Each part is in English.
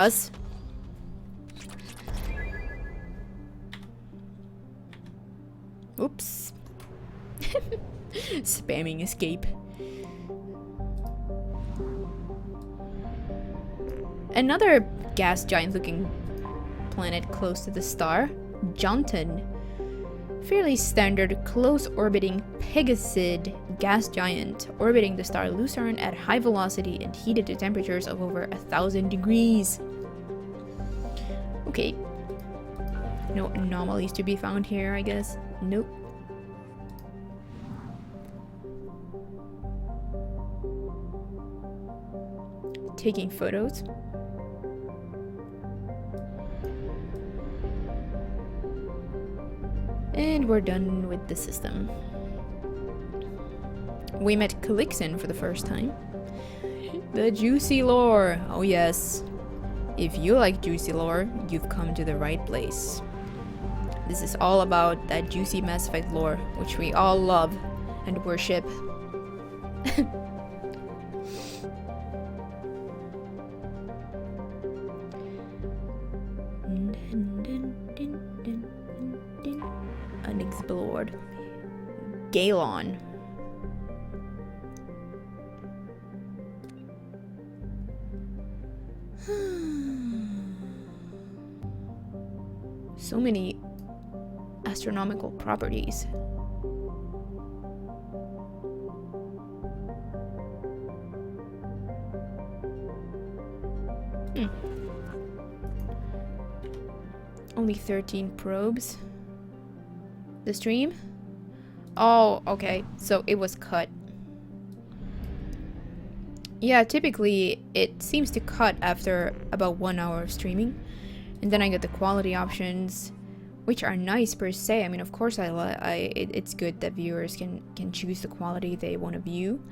Us. Oops. Spamming escape. Another gas giant looking planet close to the star, Johnton. Fairly standard close orbiting Pegasid gas giant orbiting the star Lucerne at high velocity and heated to temperatures of over 1,000 degrees. Okay. No anomalies to be found here, I guess. Nope. Taking photos. And we're done with the system. We met Calixin for the first time. The juicy lore! Oh yes. If you like juicy lore, you've come to the right place. This is all about that juicy Mass Effect lore, which we all love and worship. Unexplored. Galon. So many astronomical properties. Only 13 probes. The stream? Oh, okay. So it was cut. Yeah, typically it seems to cut after about 1 hour of streaming. And then I get the quality options, which are nice per se. I mean, of course, it's good that viewers can choose the quality they want to view.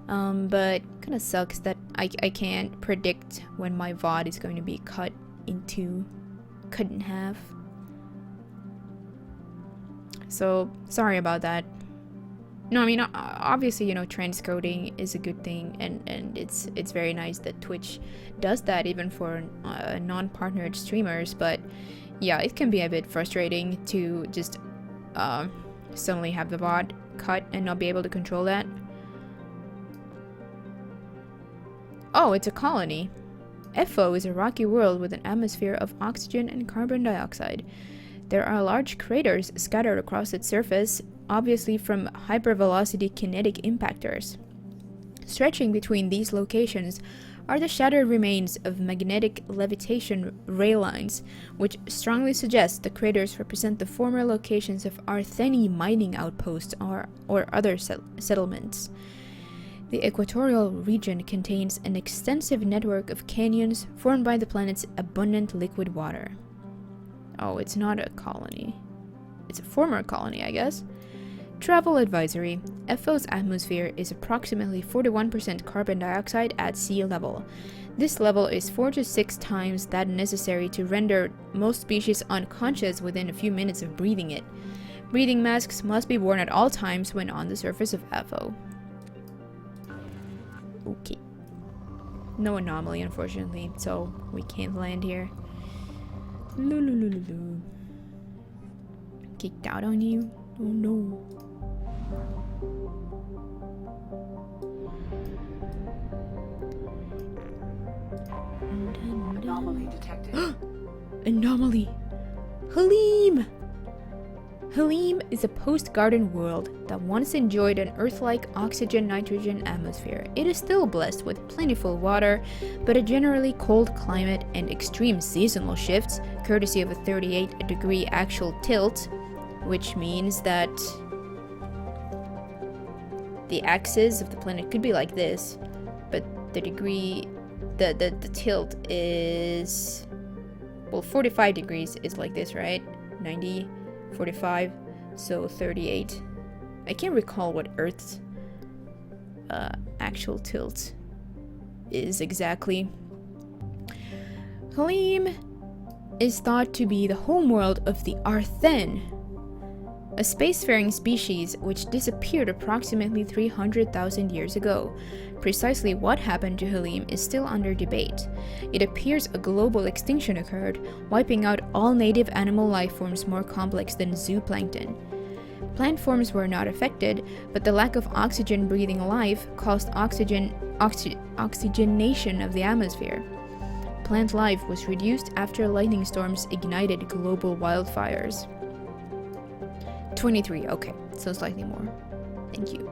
But kind of sucks that I can't predict when my VOD is going to be cut in half. So sorry about that. No, I mean, obviously, you know, transcoding is a good thing, and it's very nice that Twitch does that even for non-partnered streamers. But yeah, it can be a bit frustrating to just suddenly have the VOD cut and not be able to control that. Oh, it's a colony. FO is a rocky world with an atmosphere of oxygen and carbon dioxide. There are large craters scattered across its surface, obviously from hypervelocity kinetic impactors. Stretching between these locations are the shattered remains of magnetic levitation rail lines, which strongly suggest the craters represent the former locations of Artheni mining outposts or other settlements. The equatorial region contains an extensive network of canyons formed by the planet's abundant liquid water. Oh, it's not a colony. It's a former colony, I guess. Travel advisory. FO's atmosphere is approximately 41% carbon dioxide at sea level. This level is 4 to 6 times that necessary to render most species unconscious within a few minutes of breathing it. Breathing masks must be worn at all times when on the surface of FO. Okay. No anomaly, unfortunately, so we can't land here. Lulululu. Kicked out on you? Oh no. Anomaly detected. Anomaly! Halim! Halim is a post-garden world that once enjoyed an Earth-like oxygen-nitrogen atmosphere. It is still blessed with plentiful water, but a generally cold climate and extreme seasonal shifts, courtesy of a 38-degree actual tilt, which means that the axis of the planet could be like this, but the tilt is, well, 45 degrees is like this, right? 90, 45, so 38. I can't recall what Earth's actual tilt is exactly. Halim is thought to be the homeworld of the Arthen, a spacefaring species which disappeared approximately 300,000 years ago. Precisely what happened to Helium is still under debate. It appears a global extinction occurred, wiping out all native animal life forms more complex than zooplankton. Plant forms were not affected, but the lack of oxygen-breathing life caused oxygenation of the atmosphere. Plant life was reduced after lightning storms ignited global wildfires. 23, okay, so slightly more. Thank you.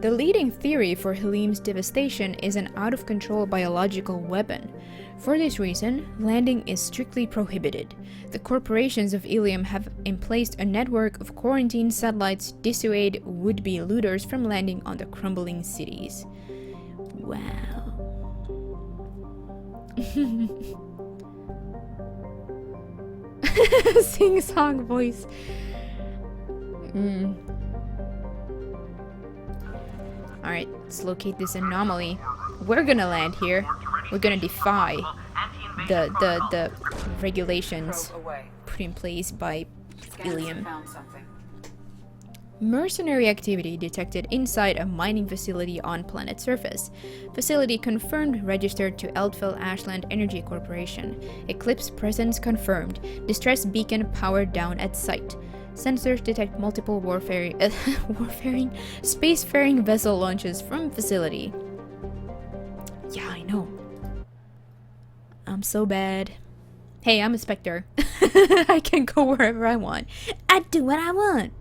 The leading theory for Helium's devastation is an out-of-control biological weapon. For this reason, landing is strictly prohibited. The corporations of Ilium have emplaced a network of quarantine satellites to dissuade would-be looters from landing on the crumbling cities. Wow. Sing-song voice. Alright, let's locate this anomaly. We're gonna land here. We're gonna defy the regulations put in place by Ilium. Mercenary activity detected inside a mining facility on planet surface. Facility confirmed registered to Eldfell Ashland Energy Corporation. Eclipse presence confirmed. Distress beacon powered down at site. Sensors detect multiple spacefaring vessel launches from facility. Yeah, I know. I'm so bad. Hey, I'm a Spectre. I can go wherever I want. I do what I want.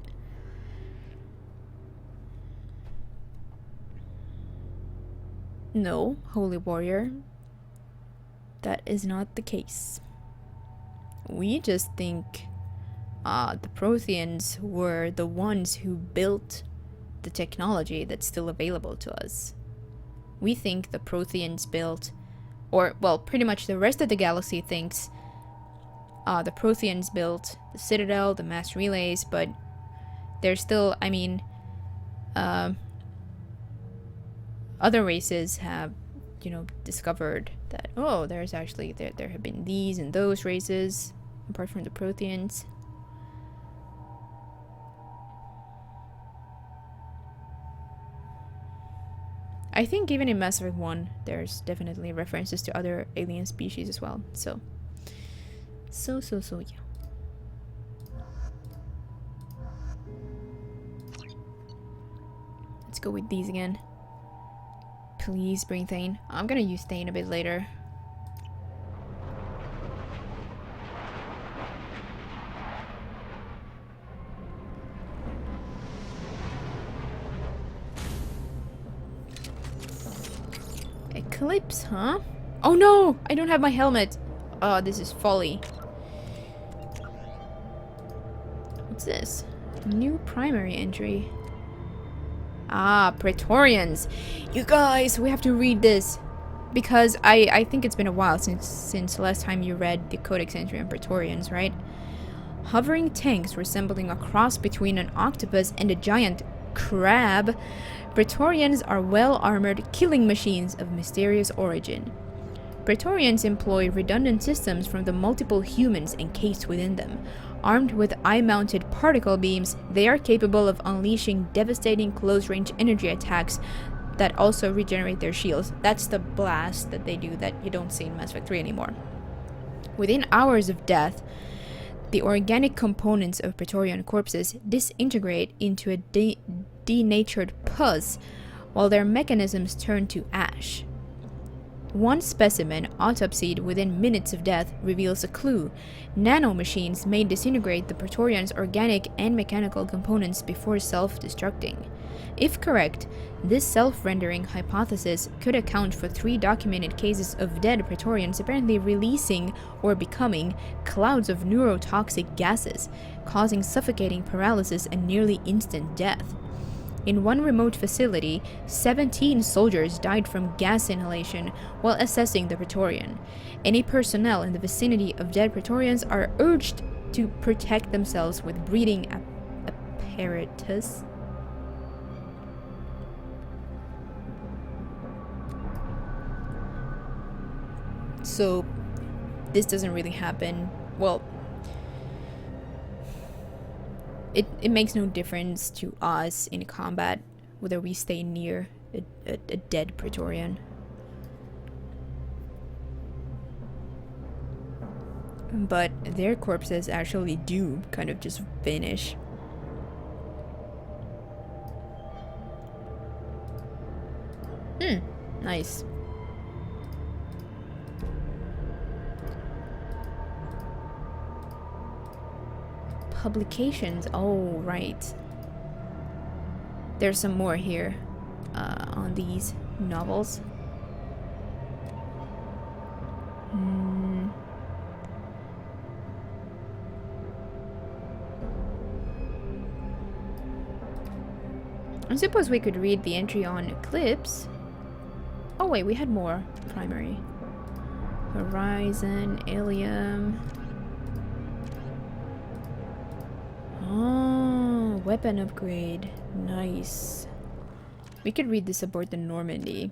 No, Holy Warrior. That is not the case. We just think the Protheans were the ones who built the technology that's still available to us. We think the Protheans built, or, well, pretty much the rest of the galaxy thinks the Protheans built the Citadel, the mass relays, but there's still, I mean, other races have, you know, discovered that, oh, there's actually, there have been these and those races, apart from the Protheans. I think even in Mass Effect 1, there's definitely references to other alien species as well, so yeah. Let's go with these again. Please bring Thane. I'm gonna use Thane a bit later. Eclipse, huh? Oh no! I don't have my helmet! Oh, this is folly. What's this? New primary entry. Ah, Praetorians. You guys, we have to read this. Because I think it's been a while since last time you read the Codex entry on Praetorians, right? Hovering tanks resembling a cross between an octopus and a giant crab, Praetorians are well-armored killing machines of mysterious origin. Praetorians employ redundant systems from the multiple humans encased within them. Armed with eye-mounted particle beams, they are capable of unleashing devastating close-range energy attacks that also regenerate their shields. That's the blast that they do that you don't see in Mass Effect 3 anymore. Within hours of death, the organic components of Praetorian corpses disintegrate into a denatured pus, while their mechanisms turn to ash. One specimen, autopsied within minutes of death, reveals a clue. Nanomachines may disintegrate the Praetorians' organic and mechanical components before self-destructing. If correct, this self-rendering hypothesis could account for 3 documented cases of dead Praetorians apparently releasing or becoming clouds of neurotoxic gases, causing suffocating paralysis and nearly instant death. In one remote facility, 17 soldiers died from gas inhalation while assessing the Praetorian. Any personnel in the vicinity of dead Praetorians are urged to protect themselves with breathing apparatus. So, this doesn't really happen. Well, it makes no difference to us in combat whether we stay near a dead Praetorian. But their corpses actually do kind of just vanish. Nice. Publications. Oh, right. There's some more here on these novels. I suppose we could read the entry on Eclipse. Oh wait, we had more primary. Horizon, Ilium. Oh, weapon upgrade. Nice. We could read this aboard the Normandy.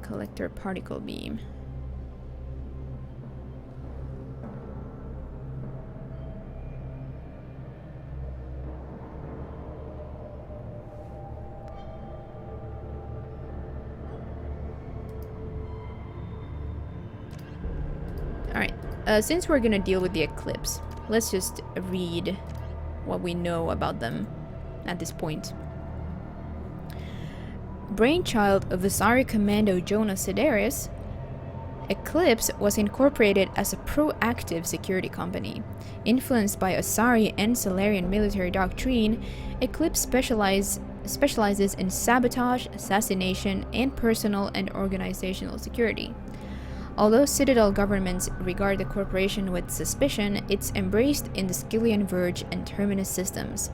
Collector particle beam. Alright, since we're gonna deal with the Eclipse, let's just read what we know about them at this point. Brainchild of Asari Commando Jonas Sedaris, Eclipse was incorporated as a proactive security company. Influenced by Asari and Solarian military doctrine, Eclipse specializes in sabotage, assassination, and personal and organizational security. Although Citadel governments regard the corporation with suspicion, it's embraced in the Skillian Verge and Terminus systems.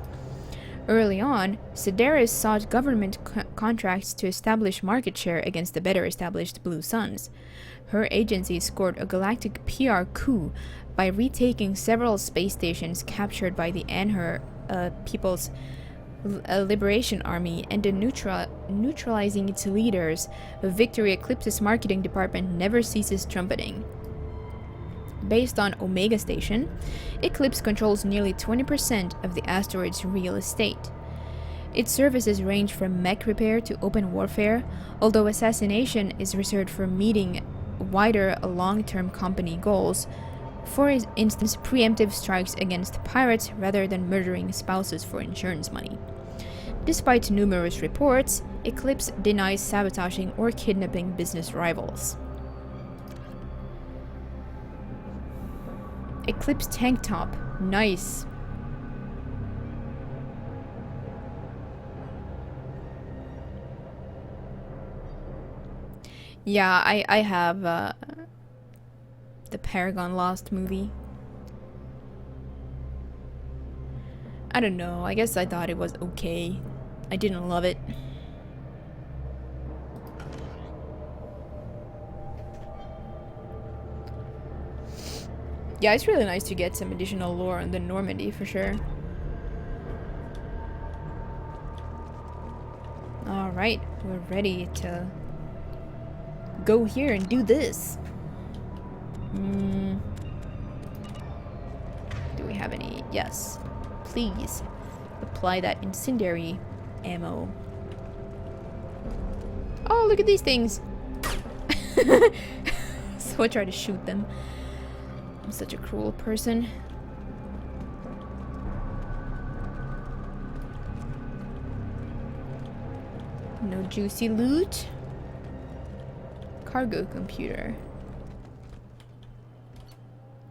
Early on, Sedaris sought government contracts to establish market share against the better established Blue Suns. Her agency scored a galactic PR coup by retaking several space stations captured by the Anhur People's Liberation Army and neutralizing its leaders. Victory Eclipse's marketing department never ceases trumpeting. Based on Omega Station, Eclipse controls nearly 20% of the asteroid's real estate. Its services range from mech repair to open warfare, although assassination is reserved for meeting wider long-term company goals. For instance, preemptive strikes against pirates rather than murdering spouses for insurance money. Despite numerous reports, Eclipse denies sabotaging or kidnapping business rivals. Eclipse tank top. Nice. Yeah, I have the Paragon Lost movie. I don't know, I guess I thought it was okay. I didn't love it. Yeah, it's really nice to get some additional lore on the Normandy for sure. Alright, we're ready to go here and do this. Do we have any? Yes. Please apply that incendiary ammo. Oh, look at these things. So I try to shoot them. I'm such a cruel person. No juicy loot. Cargo computer.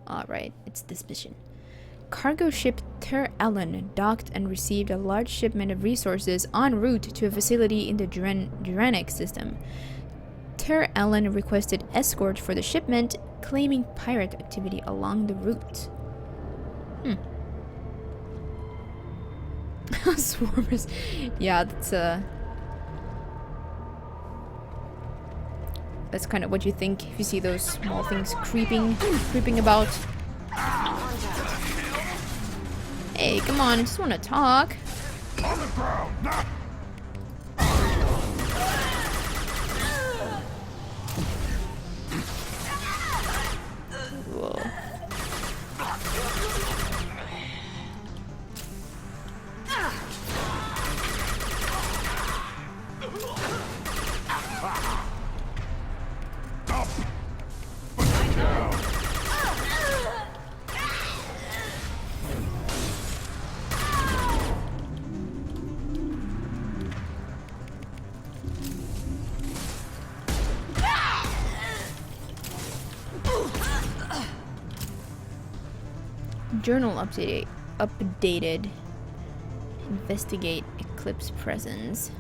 Alright, it's this mission. Cargo ship Ter Ellen docked and received a large shipment of resources en route to a facility in the Duranic system. Ter Ellen requested escort for the shipment, claiming pirate activity along the route. Swarmers. Yeah, that's kind of what you think if you see those small things creeping about. Hey, come on, I just want to talk. On the ground, now. Whoa. Journal updated. Investigate Eclipse presence.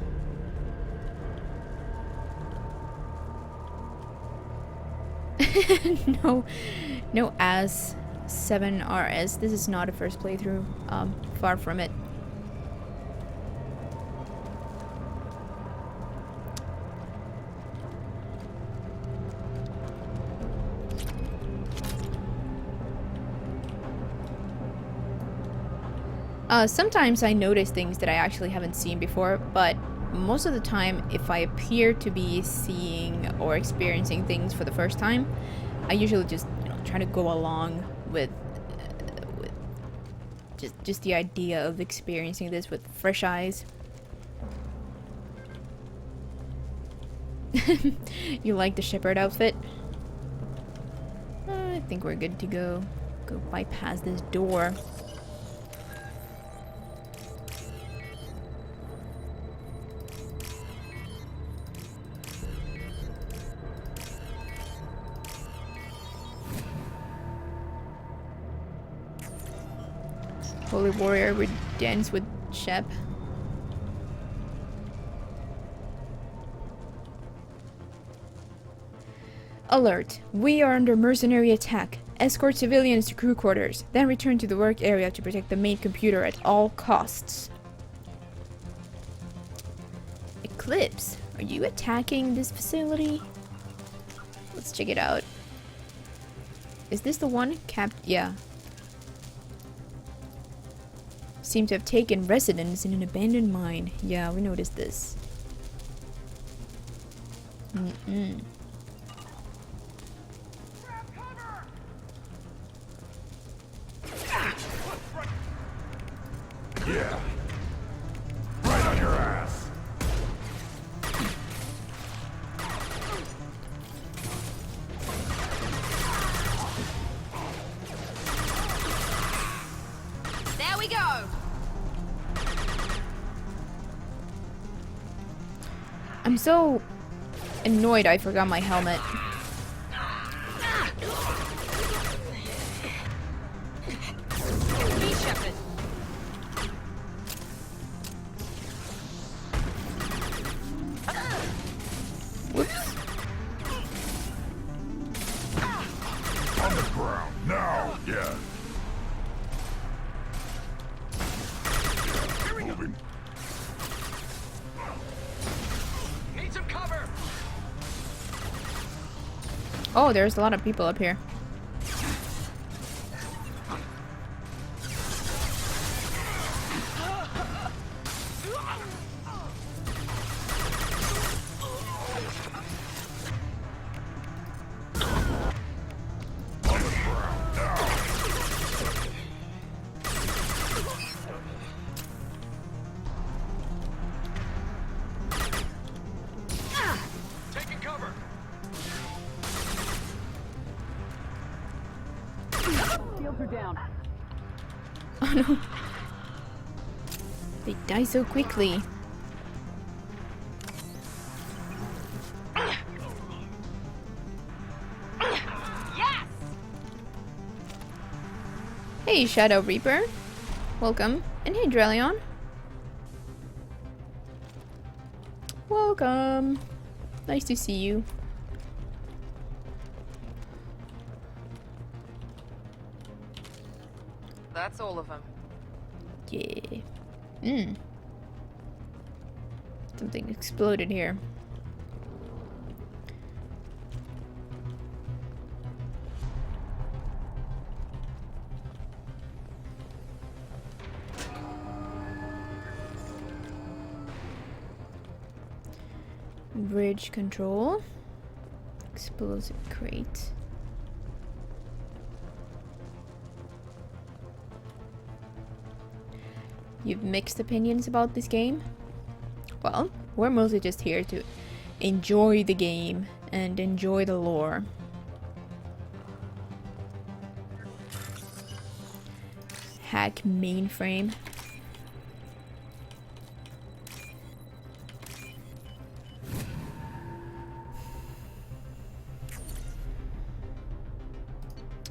No as 7RS. This is not a first playthrough. Far from it. Sometimes I notice things that I actually haven't seen before, but most of the time, if I appear to be seeing or experiencing things for the first time, I usually just, try to go along with just the idea of experiencing this with fresh eyes. You like the shepherd outfit? I think we're good to go. Go bypass this door. Holy warrior would dance with Shep. Alert! We are under mercenary attack. Escort civilians to crew quarters, then return to the work area to protect the main computer at all costs. Eclipse, are you attacking this facility? Let's check it out. Is this the one? Yeah. Seem to have taken residence in an abandoned mine. Yeah, we noticed this. Yeah. Right on your ass. There we go. I'm so annoyed I forgot my helmet. Whoops. On the ground. Now. Yeah. Moving. Need some cover. Oh, there's a lot of people up here. Taking cover. Shields are down. Oh no. They die so quickly. Yes. Hey, Shadow Reaper. Welcome. And hey, Drelion. Welcome. Nice to see you. That's all of them. Yeah. Something exploded here. Bridge control. Explosive crate. You've mixed opinions about this game? Well, we're mostly just here to enjoy the game and enjoy the lore. Hack mainframe.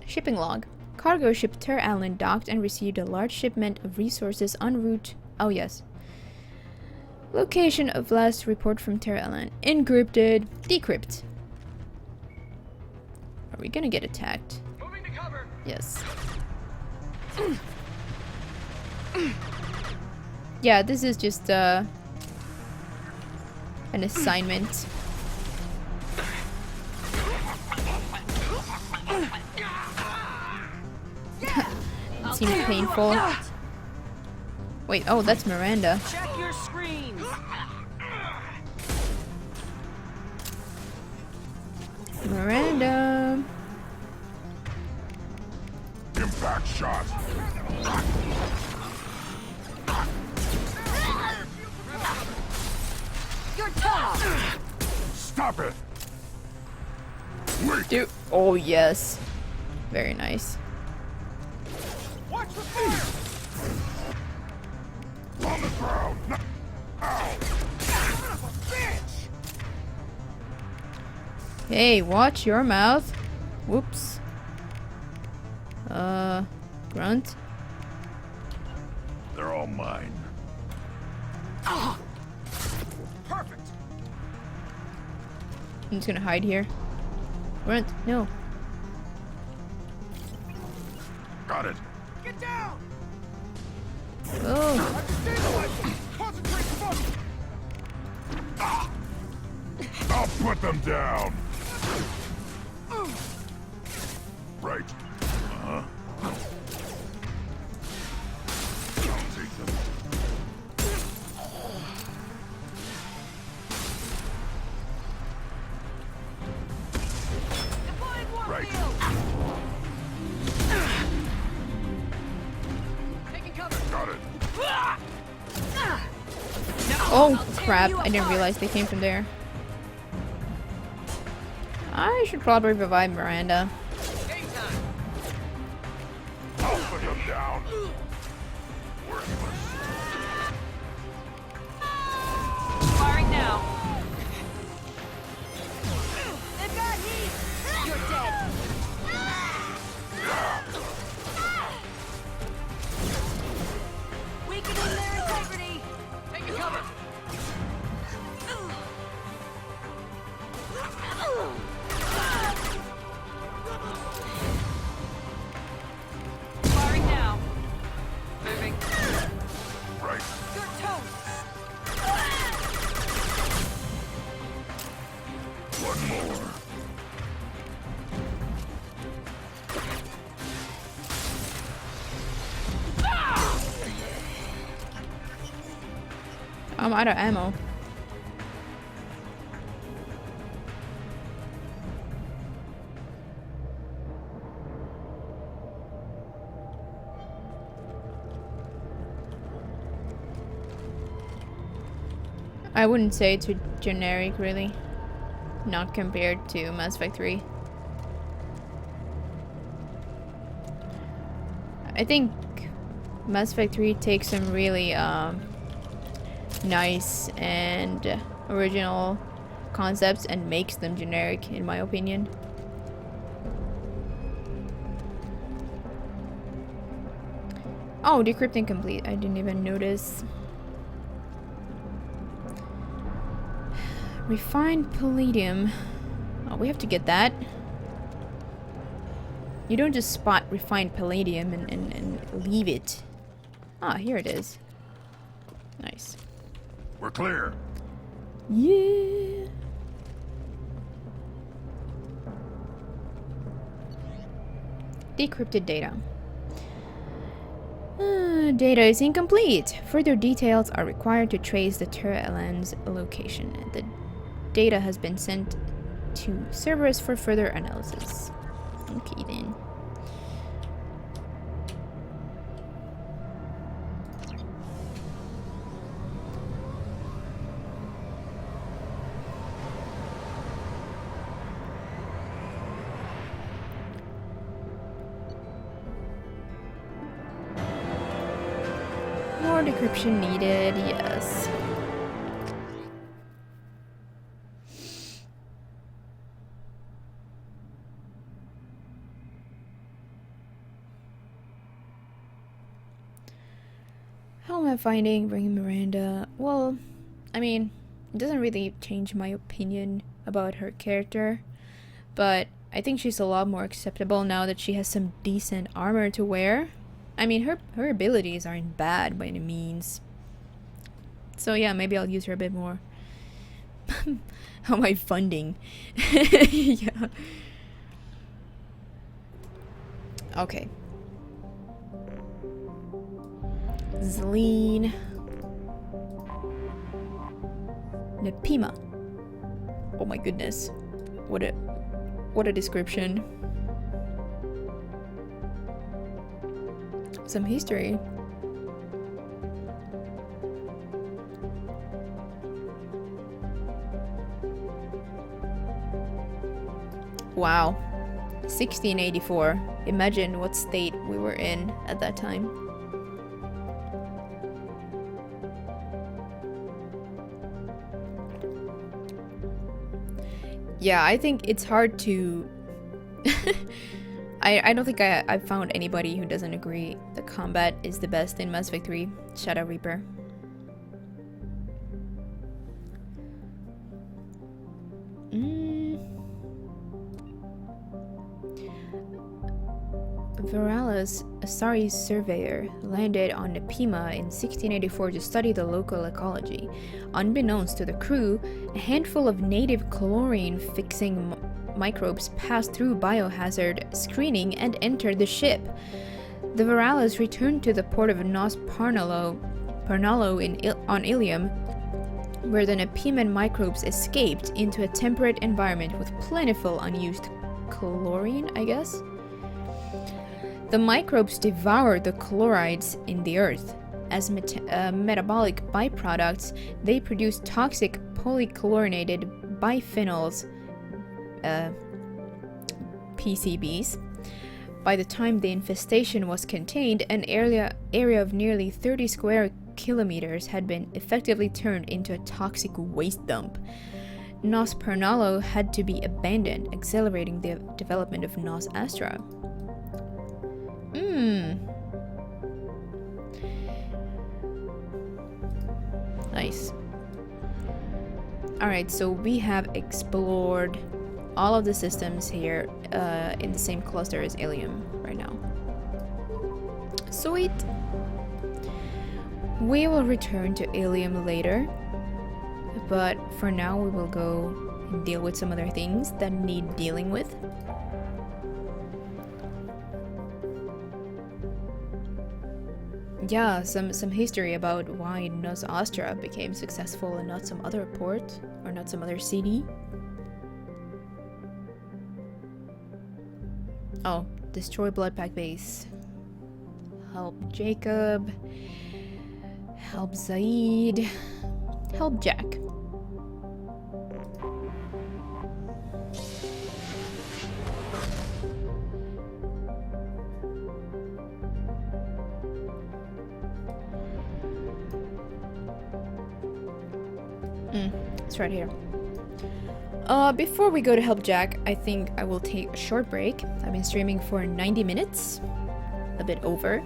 Shipping log. Cargo ship Ter Allen docked and received a large shipment of resources en route. Oh yes. Location of last report from Ter Allen. Encrypted. Decrypt. Are we gonna get attacked? Moving to cover. Yes. Yeah, this is just an assignment. It seems painful. Wait, oh, that's Miranda. Check your screens. Miranda. Impact shot. You're tough. Stop it. Wait. Dude. Oh, yes. Very nice. Watch the fire. On the ground. Now. Son of a bitch. Hey, watch your mouth. Whoops. Grunt. They're all mine. Perfect. I'm just gonna hide here. Grunt, no. Got it. Get down. Oh. Concentrate, focus. I'll put them down. Right. Uh-huh. I'll take them. Deploying Right. warfield. Taking cover. Got it. Oh, crap. I didn't realize they came from there. I should probably revive Miranda. Game time. I'll put them down. Worthless. Firing now. They've got heat. You're dead. Weakening their integrity. Taking cover. Firing now. Moving. Right. You're toast. One more. I'm out of ammo. I wouldn't say it's generic, really. Not compared to Mass Effect 3. I think Mass Effect 3 takes some really nice and original concepts and makes them generic, in my opinion. Oh, decrypting complete. I didn't even notice. Refined palladium. Oh, we have to get that. You don't just spot refined palladium and leave it. Ah, here it is. Nice. We're clear. Yeah. Decrypted data. Data is incomplete. Further details are required to trace the Ter Allen's location. The data has been sent to Cerberus for further analysis. Okay then. More decryption needed, yes. How am I finding bringing Miranda? Well, I mean, it doesn't really change my opinion about her character, but I think she's a lot more acceptable now that she has some decent armor to wear. I mean, her abilities aren't bad by any means. So yeah, maybe I'll use her a bit more. How am I funding? Yeah. Okay. Zleen. Nepima. Oh my goodness. What a description. Some history. Wow. 1684. Imagine what state we were in at that time. Yeah, I think it's hard to... I don't think I found anybody who doesn't agree the combat is the best in Mass Effect 3 Shadow Reaper. Veralis, a Asari surveyor, landed on Nepima in 1684 to study the local ecology. Unbeknownst to the crew, a handful of native chlorine-fixing microbes passed through biohazard screening and entered the ship. The Veralis returned to the port of Nos Parnalo on Ilium, where the Nepiman microbes escaped into a temperate environment with plentiful unused chlorine, I guess? The microbes devoured the chlorides in the earth. As metabolic byproducts, they produce toxic polychlorinated biphenyls, PCBs. By the time the infestation was contained, an area of nearly 30 square kilometers had been effectively turned into a toxic waste dump. Nos Pernalo had to be abandoned, accelerating the development of Nos Astra. Nice. Alright, so we have explored all of the systems here in the same cluster as Ilium right now. Sweet! We will return to Ilium later, but for now we will go and deal with some other things that need dealing with. Yeah, some history about why Nos Astra became successful and not some other port, or not some other city. Oh, destroy Bloodpack base. Help Jacob. Help Zaid. Help Jack. It's right here. Before we go to help Jack, I think I will take a short break. I've been streaming for 90 minutes, a bit over.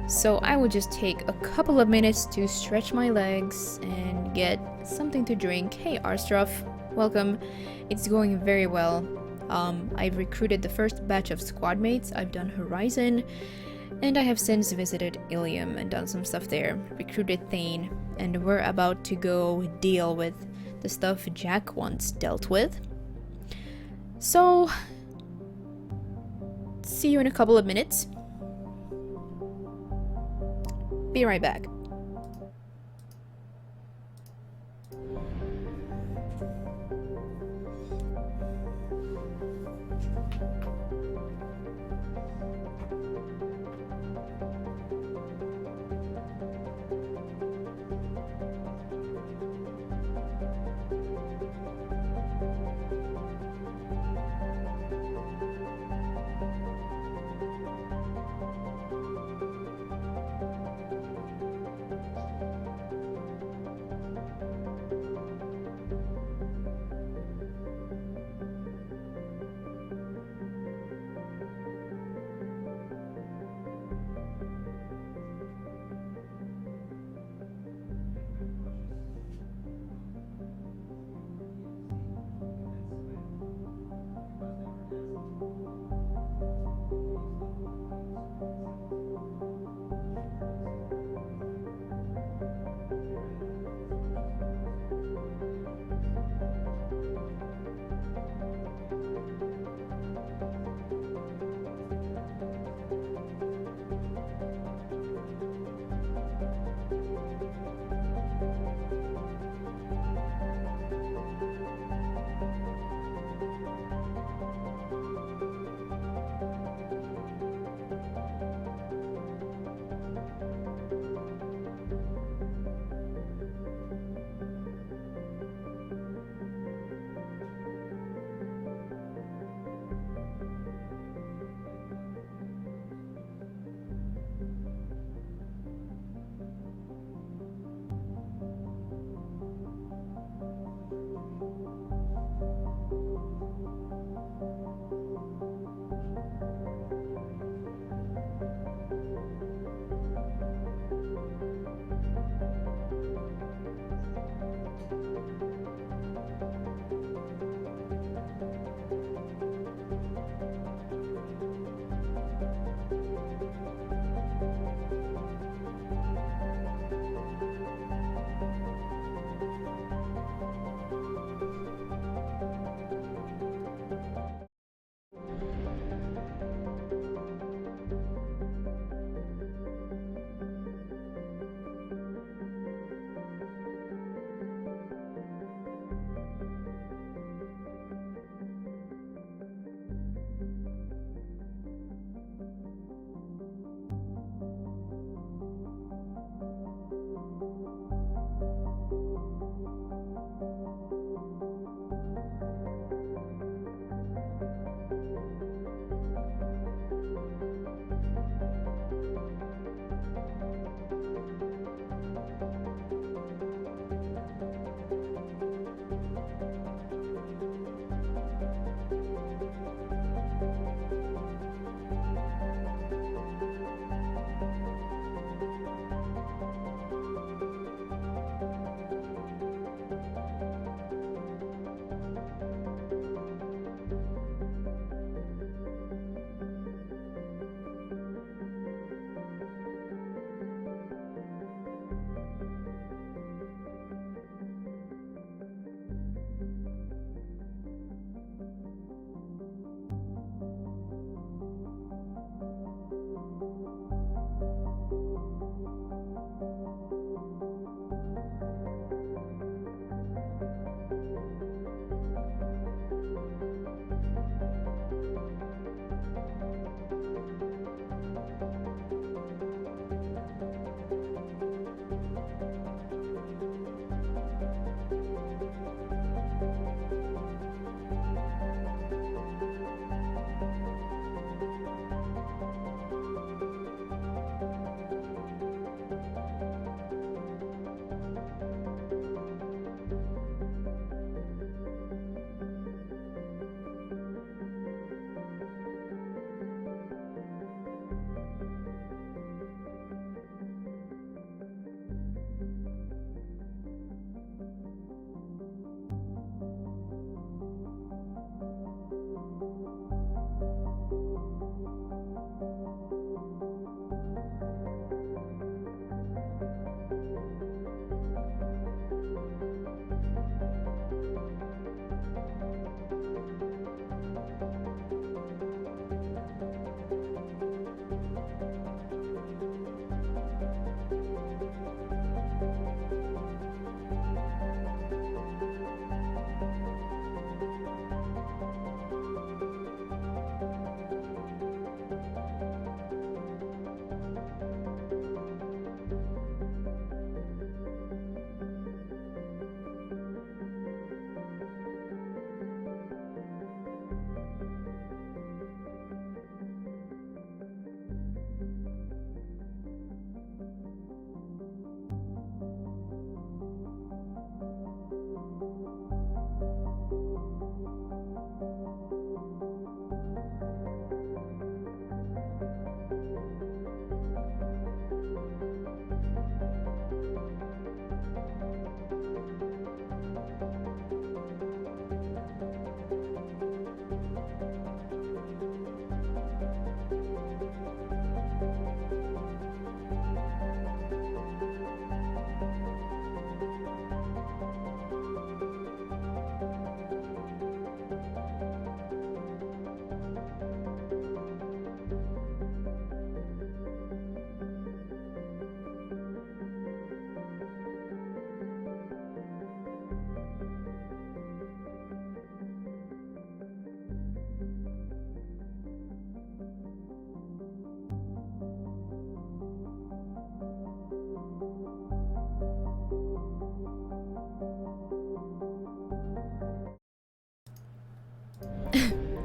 So I will just take a couple of minutes to stretch my legs and get something to drink. Hey Arstruff, welcome. It's going very well. I've recruited the first batch of squad mates. I've done Horizon, and I have since visited Ilium and done some stuff there. Recruited Thane, and we're about to go deal with the stuff Jack once dealt with. So, see you in a couple of minutes. Be right back.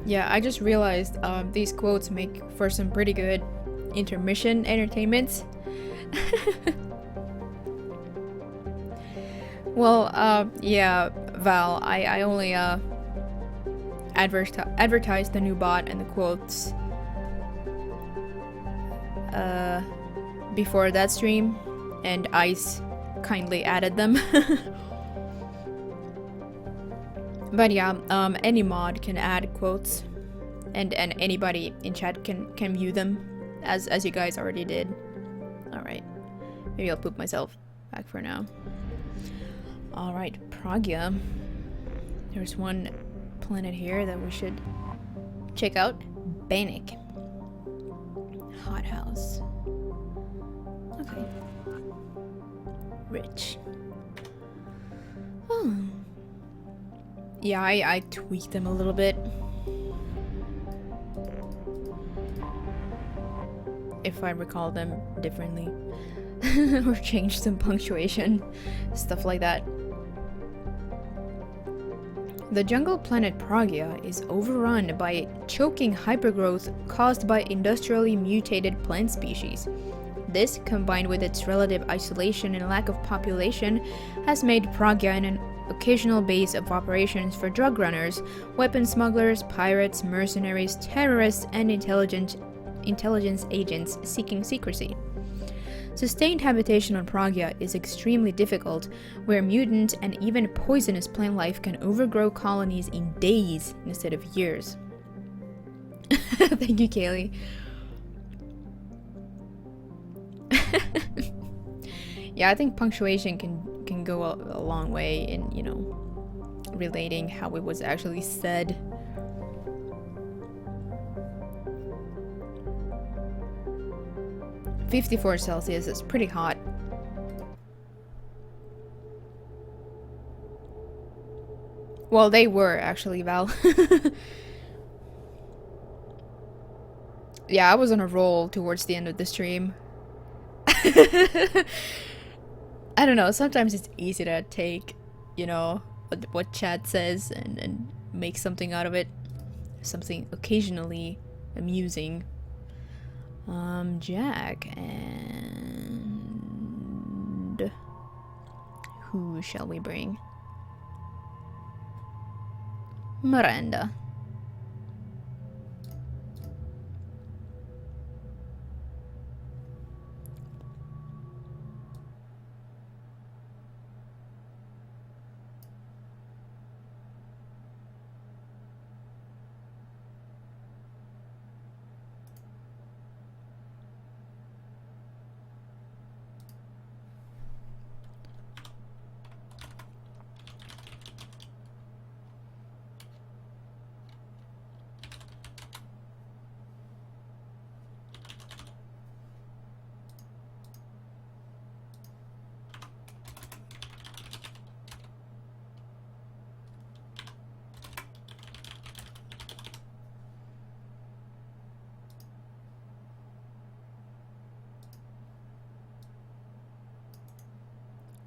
Yeah, I just realized these quotes make for some pretty good intermission entertainment. Well, yeah, Val, I only advertised the new bot and the quotes before that stream, and Ice kindly added them. But yeah, any mod can add quotes, and anybody in chat can view them, as you guys already did. All right, maybe I'll poop myself back for now. All right, Pragia. There's one planet here that we should check out. Bannock. Hothouse. Okay. Rich. Oh. Yeah, I tweaked them a little bit. If I recall them differently. Or changed some punctuation. Stuff like that. The jungle planet Pragia is overrun by choking hypergrowth caused by industrially mutated plant species. This, combined with its relative isolation and lack of population, has made Pragia an occasional base of operations for drug runners, weapon smugglers, pirates, mercenaries, terrorists, and intelligence agents seeking secrecy. Sustained habitation on Pragia is extremely difficult, where mutant and even poisonous plant life can overgrow colonies in days instead of years. Thank you, Kaylee. Yeah, I think punctuation can go a long way in, you know, relating how it was actually said. (54°C) is pretty hot. Well, they were actually, Val. Yeah, I was on a roll towards the end of the stream. I don't know, sometimes it's easy to take, you know, what chat says and make something out of it. Something occasionally amusing. Jack, and who shall we bring? Miranda.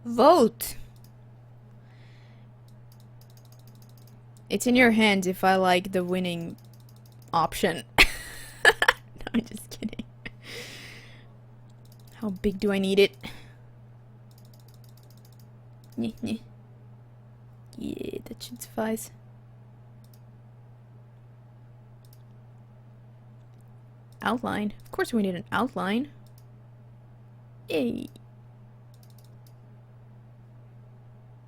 Vote! It's in your hands if I like the winning option. No, I'm just kidding. How big do I need it? Yeah, that should suffice. Outline. Of course we need an outline. Yay.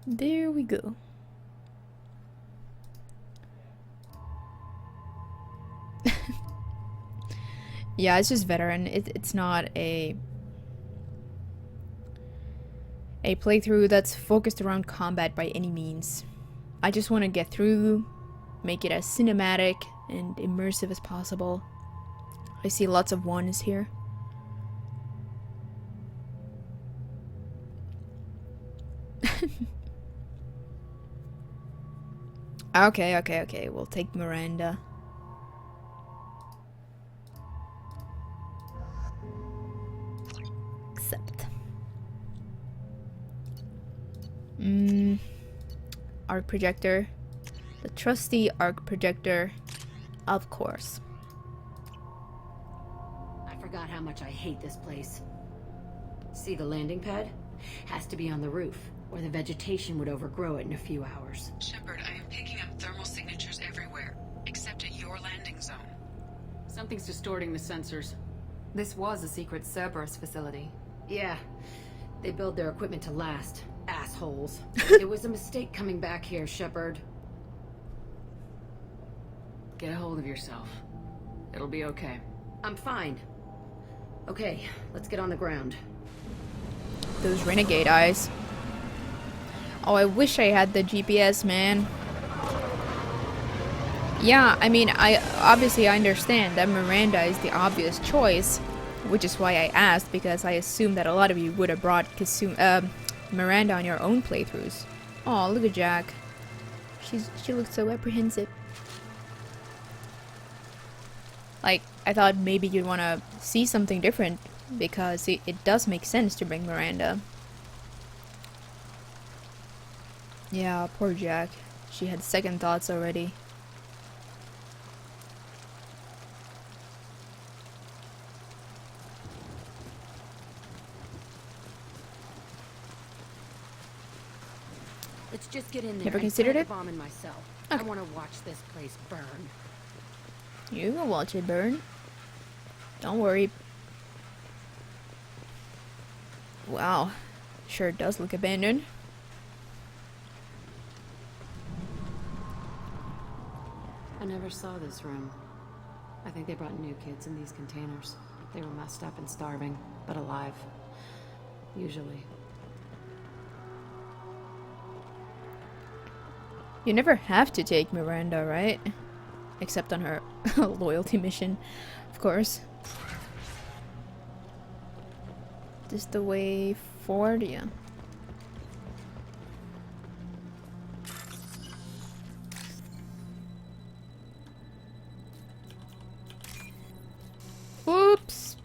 There we go. Yeah, it's just veteran. It's not a playthrough that's focused around combat by any means. I just want to get through, make it as cinematic and immersive as possible. I see lots of ones here. Okay. We'll take Miranda. Accept. Arc projector. The trusty arc projector. Of course. I forgot how much I hate this place. See the landing pad? Has to be on the roof, or the vegetation would overgrow it in a few hours. Shepard, I am picking up thermal signatures everywhere, except at your landing zone. Something's distorting the sensors. This was a secret Cerberus facility. Yeah, they build their equipment to last. Assholes. It was a mistake coming back here, Shepard. Get a hold of yourself. It'll be okay. I'm fine. Okay, let's get on the ground. Those renegade eyes. Oh, I wish I had the GPS, man. Yeah, I mean, I understand that Miranda is the obvious choice, which is why I asked, because I assumed that a lot of you would have brought Miranda on your own playthroughs. Oh, look at Jack. She looks so apprehensive. Like, I thought maybe you'd want to see something different, because it does make sense to bring Miranda. Yeah, poor Jack. She had second thoughts already. Let's just get in there. Never and considered plant it? the bomb in myself. Okay. I want to watch this place burn. You will watch it burn. Don't worry. Wow. Sure does look abandoned. I never saw this room. I think they brought new kids in these containers. They were messed up and starving, but alive. Usually. You never have to take Miranda, right? Except on her loyalty mission, of course. This the way forward? Yeah. Oops.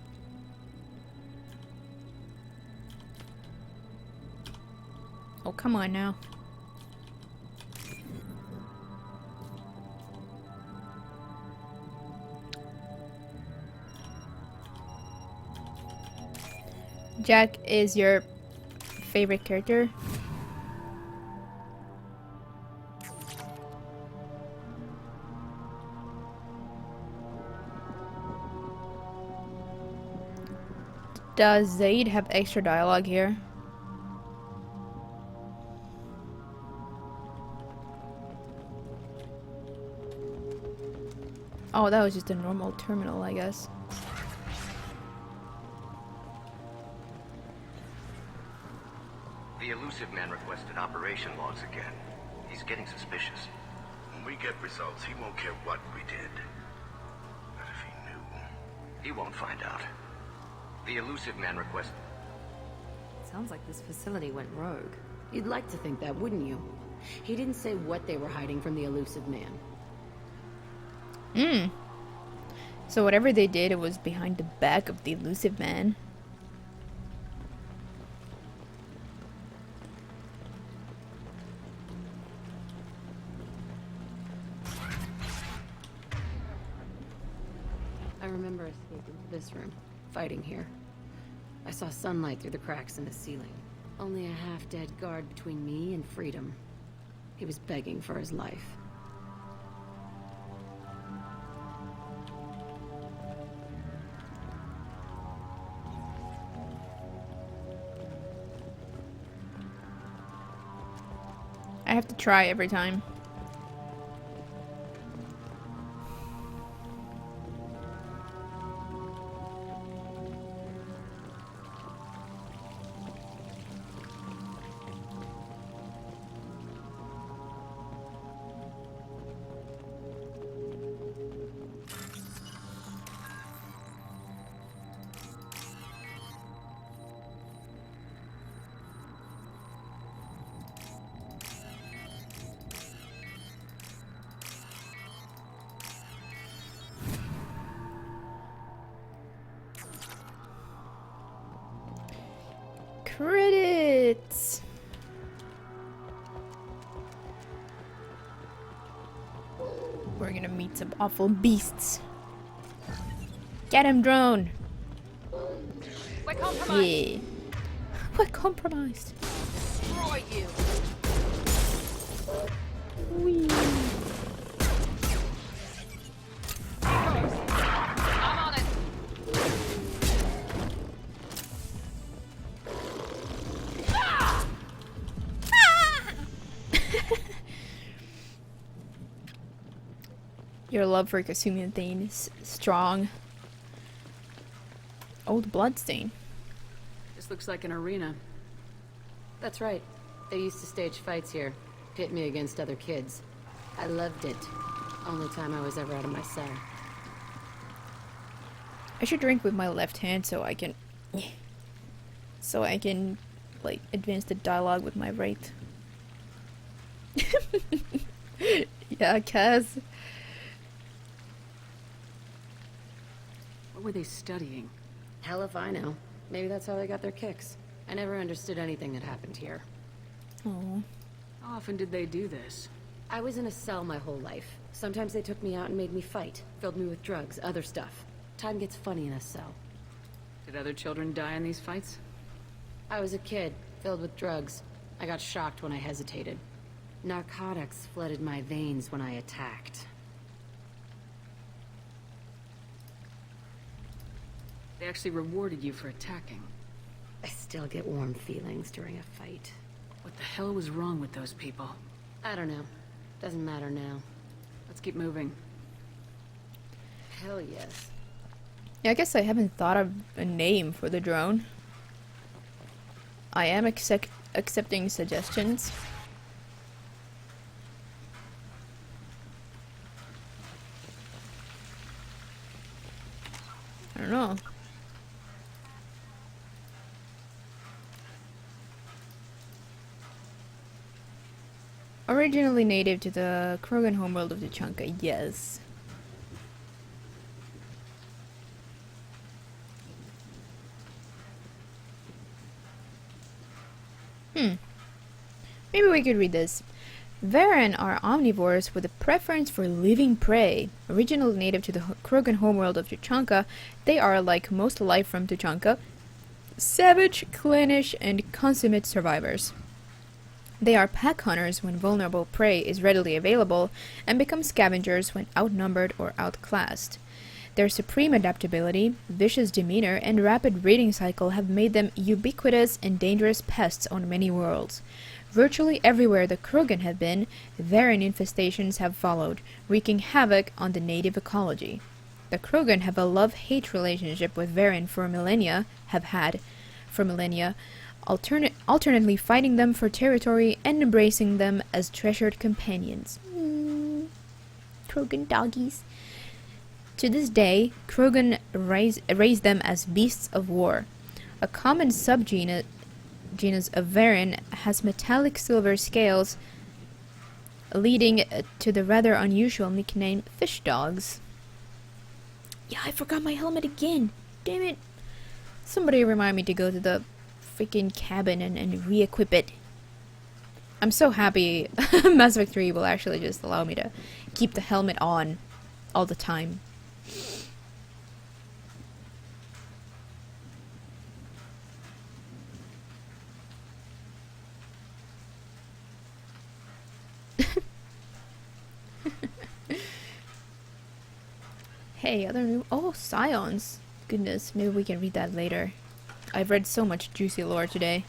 Oh, come on now. Jack is your favorite character? Does Zaid have extra dialogue here? Oh, that was just a normal terminal, I guess. The elusive man requested operation logs again. He's getting suspicious. When we get results, he won't care what we did. But if he knew... He won't find out. The elusive man requested... Sounds like this facility went rogue. You'd like to think that, wouldn't you? He didn't say what they were hiding from the elusive man. So whatever they did, it was behind the back of the elusive man. I remember escaping to this room, fighting here. I saw sunlight through the cracks in the ceiling. Only a half-dead guard between me and freedom. He was begging for his life. I have to try every time. Credits. We're gonna meet some awful beasts. Get him, drone! We're compromised. Yeah. We're compromised. Destroy you. Whee. I'm on it. Your love for Kasumi Thane is strong. Old bloodstain. This looks like an arena. That's right. They used to stage fights here. Pit me against other kids. I loved it. Only time I was ever out of my cell. I should drink with my left hand so I can like advance the dialogue with my right. Yeah, Kaz. What were they studying? Hell if I know. Maybe that's how they got their kicks. I never understood anything that happened here. Oh. How often did they do this? I was in a cell my whole life. Sometimes they took me out and made me fight. Filled me with drugs, other stuff. Time gets funny in a cell. Did other children die in these fights? I was a kid, filled with drugs. I got shocked when I hesitated. Narcotics flooded my veins when I attacked. They actually rewarded you for attacking. I still get warm feelings during a fight. What the hell was wrong with those people? I don't know. Doesn't matter now. Let's keep moving. Hell yes. Yeah, I guess I haven't thought of a name for the drone. I am accepting suggestions. I don't know. Originally native to the Krogan homeworld of Tuchanka, yes. Maybe we could read this. Varen are omnivores with a preference for living prey. Originally native to the Krogan homeworld of Tuchanka, they are, like most life from Tuchanka, savage, clannish, and consummate survivors. They are pack hunters when vulnerable prey is readily available, and become scavengers when outnumbered or outclassed. Their supreme adaptability, vicious demeanor, and rapid breeding cycle have made them ubiquitous and dangerous pests on many worlds. Virtually everywhere the Krogan have been, Varen infestations have followed, wreaking havoc on the native ecology. The Krogan have a love-hate relationship with Varen for millennia, alternately fighting them for territory and embracing them as treasured companions. Krogan doggies. To this day, Krogan raise them as beasts of war. A common subgenus of Varen has metallic silver scales, leading to the rather unusual nickname fish dogs. Yeah, I forgot my helmet again. Damn it. Somebody remind me to go to the freaking cabin and re-equip it. I'm so happy Mass Effect 3 will actually just allow me to keep the helmet on all the time. Hey, other new... Oh, Scions. Goodness, maybe we can read that later. I've read so much juicy lore today.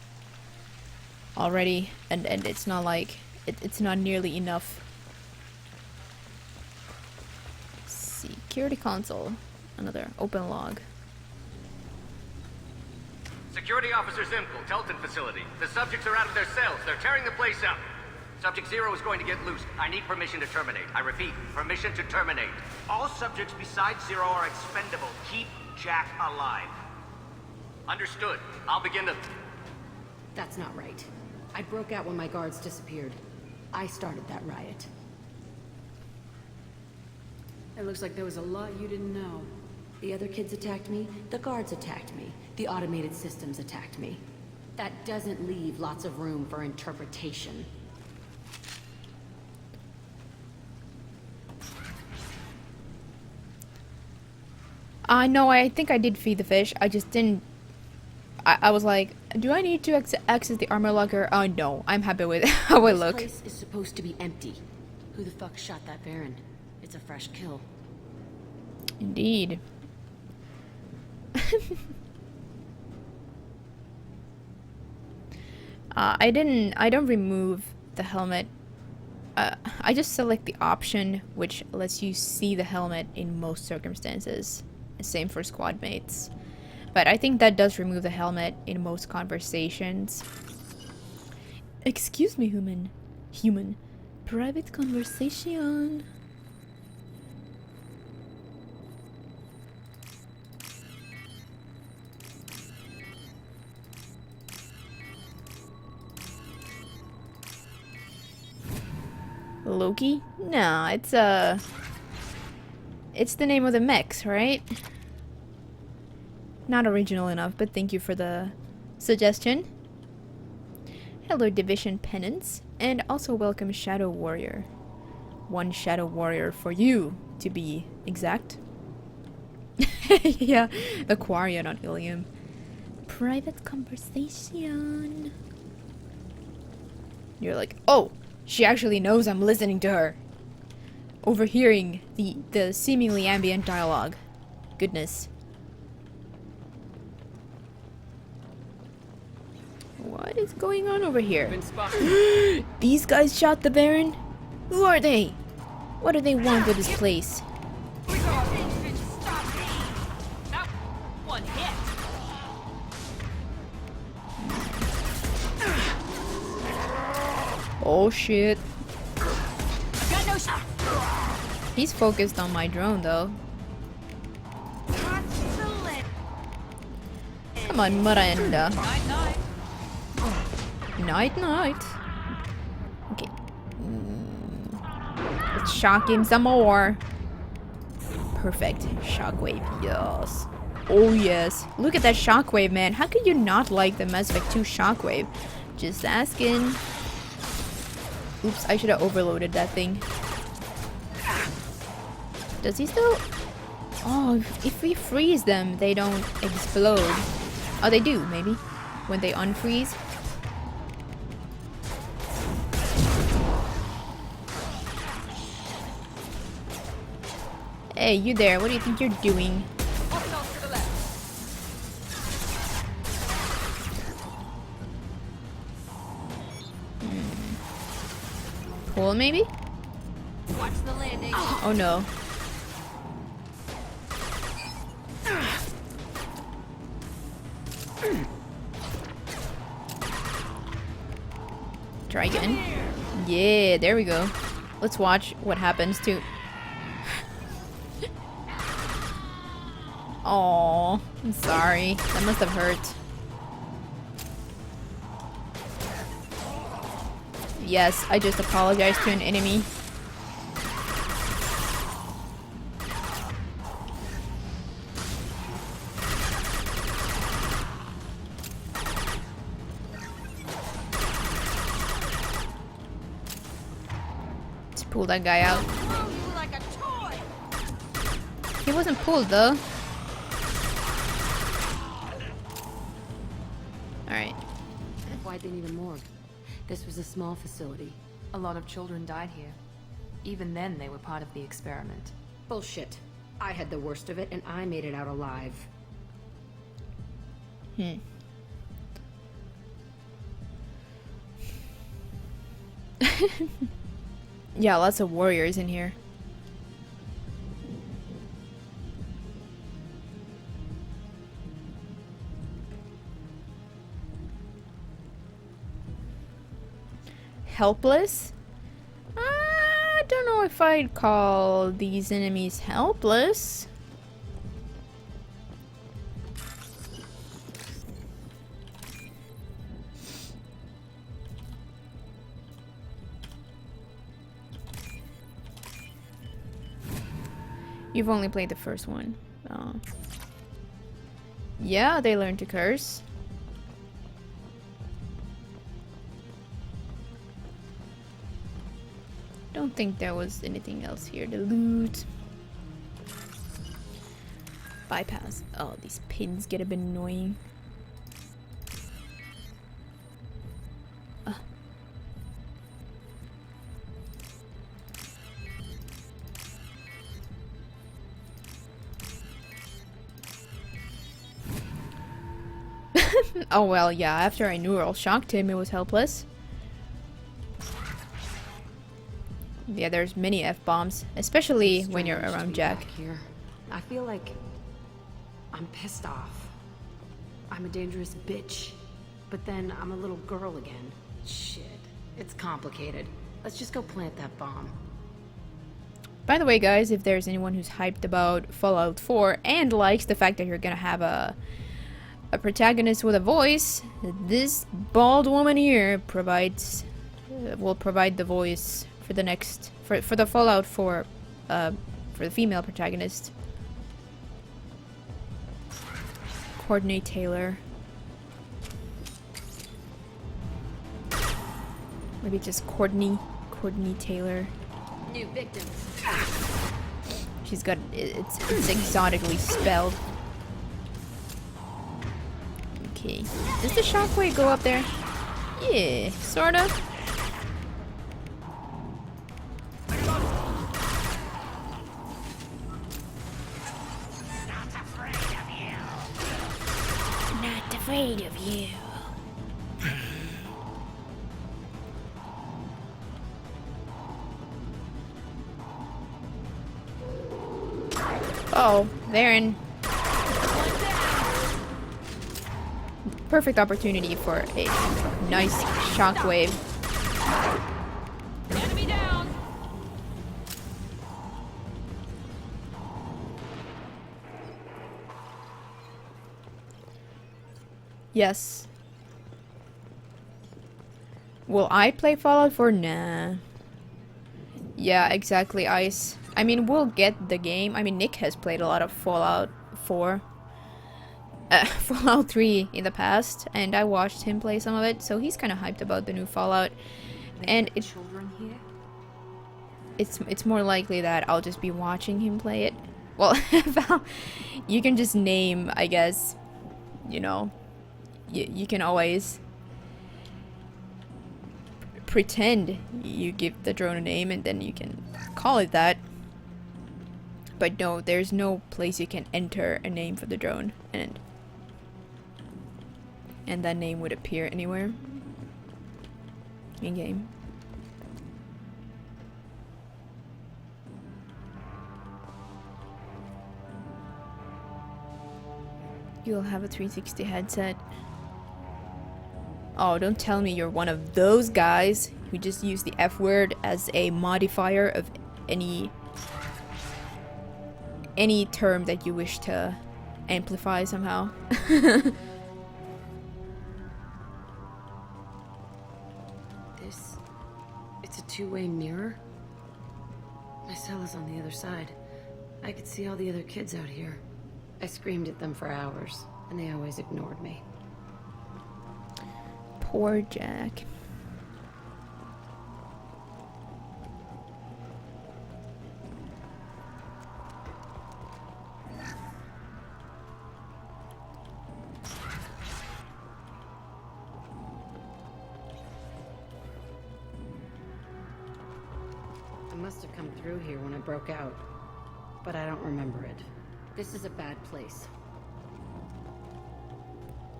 Already, and it's not like... It's not nearly enough. Security console. Another open log. Security Officer Zimkel, Telton facility. The subjects are out of their cells. They're tearing the place up. Subject 0 is going to get loose. I need permission to terminate. I repeat, permission to terminate. All subjects besides Zero are expendable. Keep Jack alive. Understood. I'll begin to... That's not right. I broke out when my guards disappeared. I started that riot. It looks like there was a lot you didn't know. The other kids attacked me, the guards attacked me, the automated systems attacked me. That doesn't leave lots of room for interpretation. No, I think I did feed the fish. I just didn't. I was like, do I need to access the armor locker? Oh no, I'm happy with how I look. This place is supposed to be empty. Who the fuck shot that Baron? It's a fresh kill. Indeed. I don't remove the helmet. I just select the option which lets you see the helmet in most circumstances. Same for squad mates. But I think that does remove the helmet in most conversations. Excuse me, human. Human. Private conversation. Loki? No, it's the name of the mechs, right? Not original enough, but thank you for the suggestion. Hello, Division Penance, and also welcome Shadow Warrior. One Shadow Warrior for you, to be exact. Yeah, the Quarian on Ilium. Private conversation. You're like, oh, she actually knows I'm listening to her. Overhearing the seemingly ambient dialogue. Goodness. What is going on over here? These guys shot the Baron? Who are they? What do they want with this place? That one hit. Oh shit. Got no shot. He's focused on my drone though. Come on, Miranda. Night night. Night night. Okay. Let's shock him some more. Perfect. Shockwave, yes. Oh yes. Look at that shockwave, man. How could you not like the Mass Effect 2 shockwave? Just asking. Oops, I should have overloaded that thing. Does he still... Oh, if we freeze them, they don't explode. Oh, they do, maybe. When they unfreeze. Hey, you there. What do you think you're doing? Hostiles to the left. Pull, maybe? Watch the landing. Oh, no. Try again. Yeah, there we go. Let's watch what happens to... Oh, I'm sorry. That must have hurt. Yes, I just apologized to an enemy. Let's pull that guy out. Throw you like a toy. He wasn't pulled though. Alright. Why'd they need a morgue? This was a small facility. A lot of children died here. Even then, they were part of the experiment. Bullshit. I had the worst of it, and I made it out alive. Yeah, lots of warriors in here. Helpless? I don't know if I'd call these enemies helpless. You've only played the first one. Oh. Yeah, they learned to curse. Don't think there was anything else here to loot. Bypass. Oh, these pins get a bit annoying. Oh well, yeah, after I neural shocked him, it was helpless. Yeah, there's many F-bombs, especially when you're Strange to around be Jack. back here. I feel like I'm pissed off. I'm a dangerous bitch, but then I'm a little girl again. Shit, it's complicated. Let's just go plant that bomb. By the way, guys, if there's anyone who's hyped about Fallout 4 and likes the fact that you're gonna have a protagonist with a voice, this bald woman here provides will provide the voice for the next for the Fallout 4 for the female protagonist. Courtney Taylor. Maybe just Courtney Taylor. New victim. She's got it's exotically spelled. Okay. Does the shockwave go up there? Yeah, sorta. Not afraid of you. Oh, they're in. Perfect opportunity for a nice shockwave. Enemy down. Yes. Will I play Fallout 4? Nah. Yeah, exactly, Ice. I mean, we'll get the game. I mean, Nick has played a lot of Fallout 4. Fallout 3 in the past, and I watched him play some of it, so he's kind of hyped about the new Fallout. And Children here? it's more likely that I'll just be watching him play it. Well, Val, you can just name, I guess, you know, you can always pretend you give the drone a name and then you can call it that. But no, there's no place you can enter a name for the drone and that name would appear anywhere in game. You'll have a 360 headset. Oh, don't tell me you're one of those guys who just use the F word as a modifier of any term that you wish to amplify somehow. It's a two-way mirror? My cell is on the other side. I could see all the other kids out here. I screamed at them for hours, and they always ignored me. Poor Jack. I must have come through here when I broke out, but I don't remember it. This is a bad place.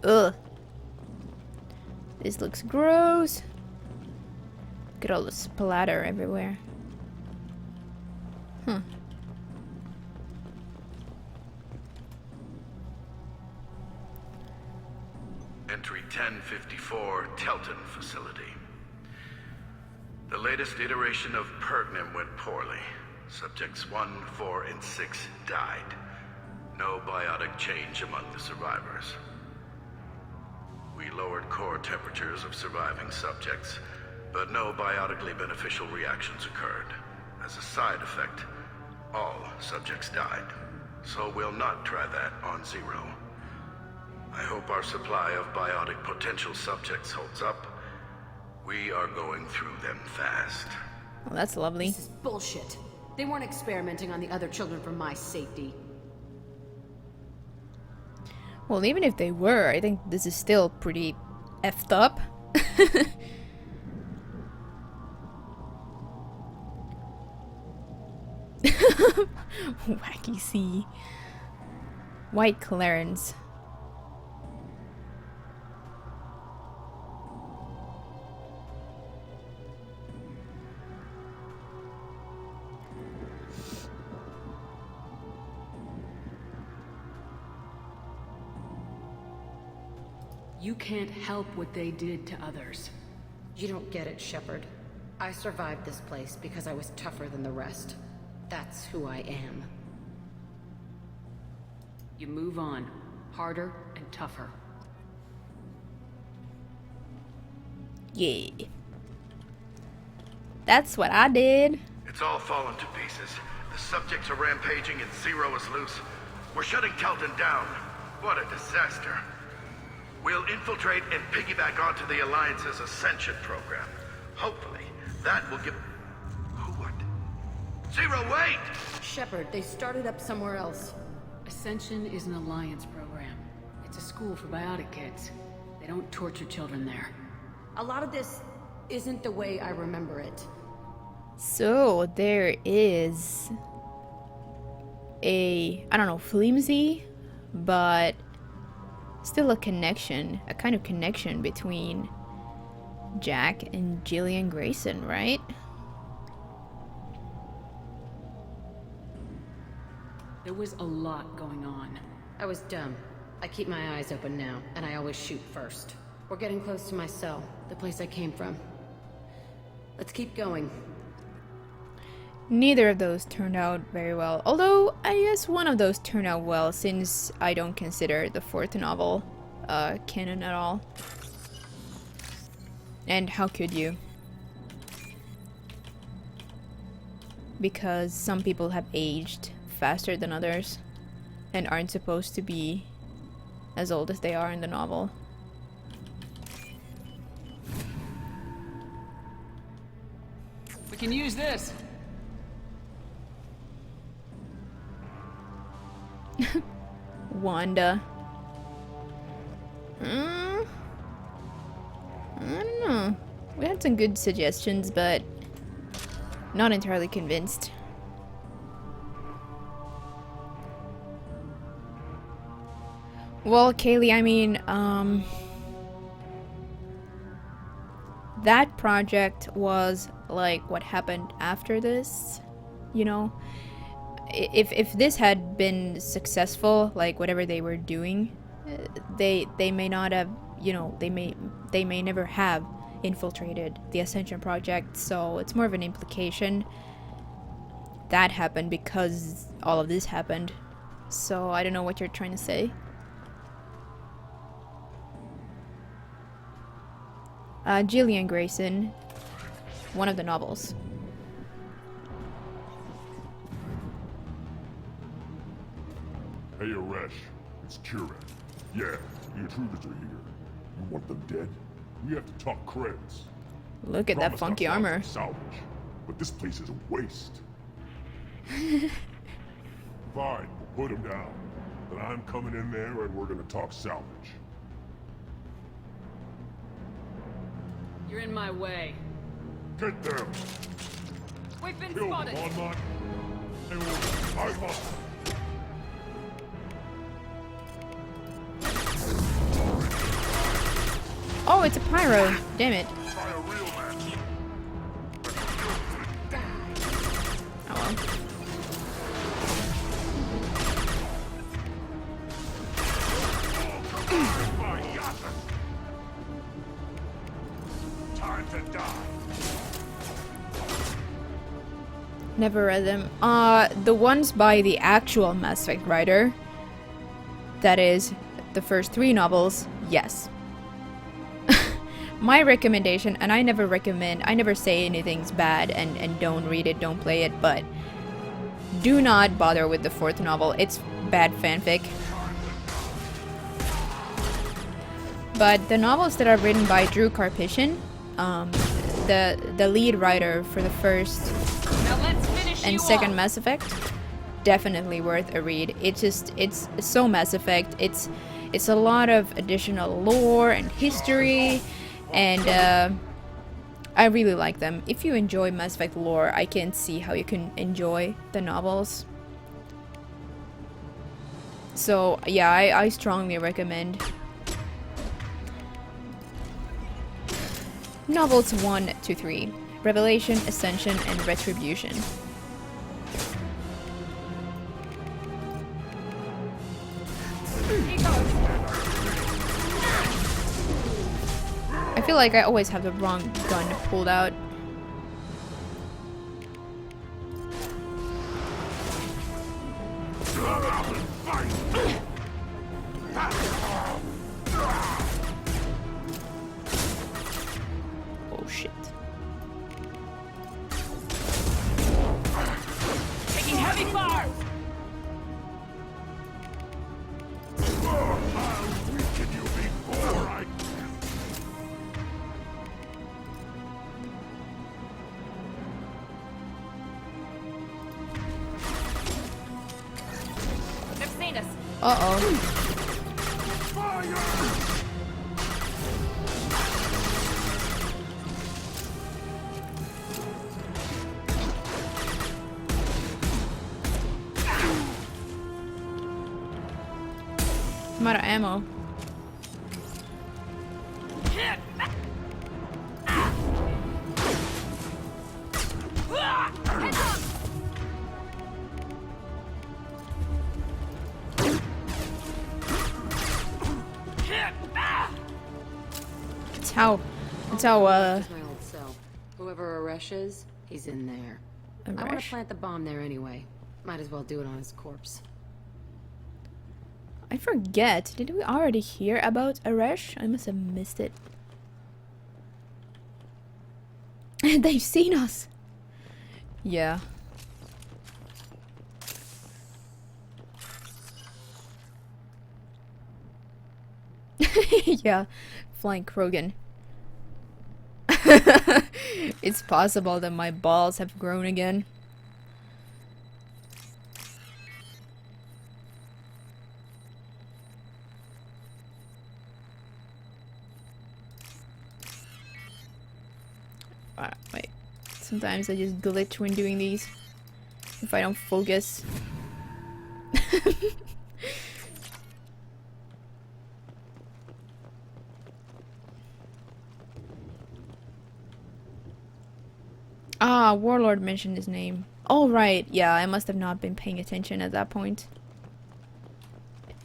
Ugh. This looks gross. Look at all the splatter everywhere. Huh. Entry 1054, Telton Facility. The latest iteration of Pertinem went poorly. Subjects 1, 4, and 6 died. No biotic change among the survivors. We lowered core temperatures of surviving subjects, but no biotically beneficial reactions occurred. As a side effect, all subjects died. So we'll not try that on Zero. I hope our supply of biotic potential subjects holds up. We are going through them fast. Well, that's lovely. This is bullshit. They weren't experimenting on the other children for my safety. Well, even if they were, I think this is still pretty effed up. Wacky sea. White Clarence. You can't help what they did to others. You don't get it, Shepard. I survived this place because I was tougher than the rest. That's who I am. You move on. Harder and tougher. Yeah. That's what I did. It's all fallen to pieces. The subjects are rampaging and Zero is loose. We're shutting Telton down. What a disaster. We'll infiltrate and piggyback onto the Alliance's Ascension program. Hopefully, that will give... Who what? Zero, wait! Shepard, they started up somewhere else. Ascension is an Alliance program. It's a school for biotic kids. They don't torture children there. A lot of this isn't the way I remember it. So there is a, I don't know, flimsy, but still a connection, a kind of connection between Jack and Gillian Grayson, right? There was a lot going on. I was dumb. I keep my eyes open now, and I always shoot first. We're getting close to my cell, the place I came from. Let's keep going. Neither of those turned out very well. Although, I guess one of those turned out well, since I don't consider the fourth novel canon at all. And how could you? Because some people have aged faster than others and aren't supposed to be as old as they are in the novel. We can use this. Wanda. I don't know. We had some good suggestions, but not entirely convinced. Well, Kaylee, I mean, that project was like what happened after this, you know? If this had been successful, like whatever they were doing, they may not have, you know, they may never have infiltrated the Ascension project. So it's more of an implication that happened because all of this happened. So I don't know what you're trying to say. Gillian Grayson, one of the novels. Hey, Aresh, it's Kira. Yeah, the intruders are here. You want them dead? We have to talk credits. Look at that Promised funky our find armor. some salvage, but this place is a waste. Fine, we'll put him down. But I'm coming in there and we're gonna talk salvage. You're in my way. Get them! We've been Kill spotted. them, online. I must. Oh, it's a pyro. Damn it. Try a real match. Oh well. Time to die. Never read them. The ones by the actual Mass Effect writer, that is, the first 3 novels, yes. My recommendation, and I never say anything's bad and don't read it, don't play it, but do not bother with the 4th novel. It's bad fanfic. But the novels that are written by Drew Karpyshyn, the lead writer for the first and second Mass Effect, definitely worth a read. It's so Mass Effect. It's a lot of additional lore and history, and I really like them. If you enjoy Mass Effect lore, I can see how you can enjoy the novels. So yeah, I strongly recommend novels 1 to 3. Revelation, Ascension, and Retribution. I feel like I always have the wrong gun pulled out. Oh shit. Taking heavy fire! They've seen us. Uh-oh. I'm out of ammo. That's how, Here's my old cell. Whoever Aresh is, he's in there. I want Aresh? to plant the bomb there anyway. Might as well do it on his corpse. I forget. Did we already hear about Aresh? I must have missed it. They've seen us. Yeah. Yeah. Flying Krogan. It's possible that my balls have grown again. Wait. Sometimes I just glitch when doing these. If I don't focus. Ah, Warlord mentioned his name. Oh, right. Yeah, I must have not been paying attention at that point.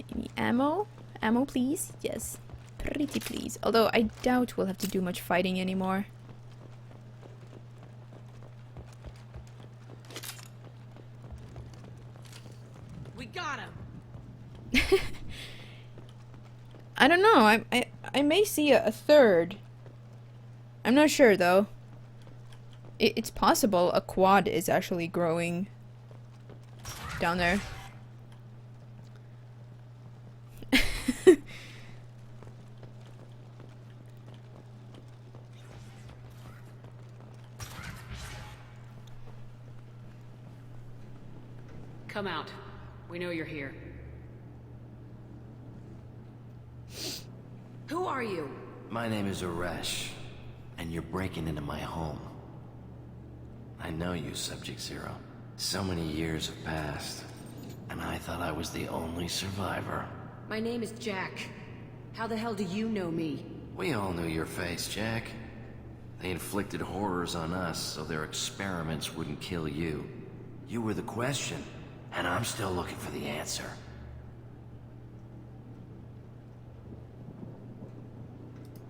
Any ammo? Ammo, please? Yes. Pretty please. Although I doubt we'll have to do much fighting anymore. We got him. I don't know. I may see a third. I'm not sure though. It's possible a quad is actually growing down there. Come out. We know you're here. Who are you? My name is Aresh, and you're breaking into my home. I know you, Subject Zero. So many years have passed, and I thought I was the only survivor. My name is Jack. How the hell do you know me? We all knew your face, Jack. They inflicted horrors on us so their experiments wouldn't kill you. You were the question, and I'm still looking for the answer.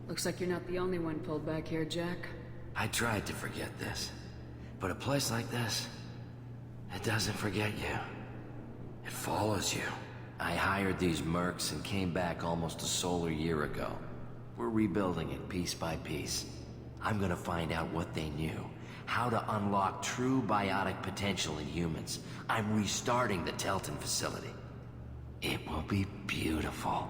Looks like you're not the only one pulled back here, Jack. I tried to forget this, but a place like this, it doesn't forget you. It follows you. I hired these mercs and came back almost a solar year ago. We're rebuilding it piece by piece. I'm gonna find out what they knew, how to unlock true biotic potential in humans. I'm restarting the Telton facility. It will be beautiful.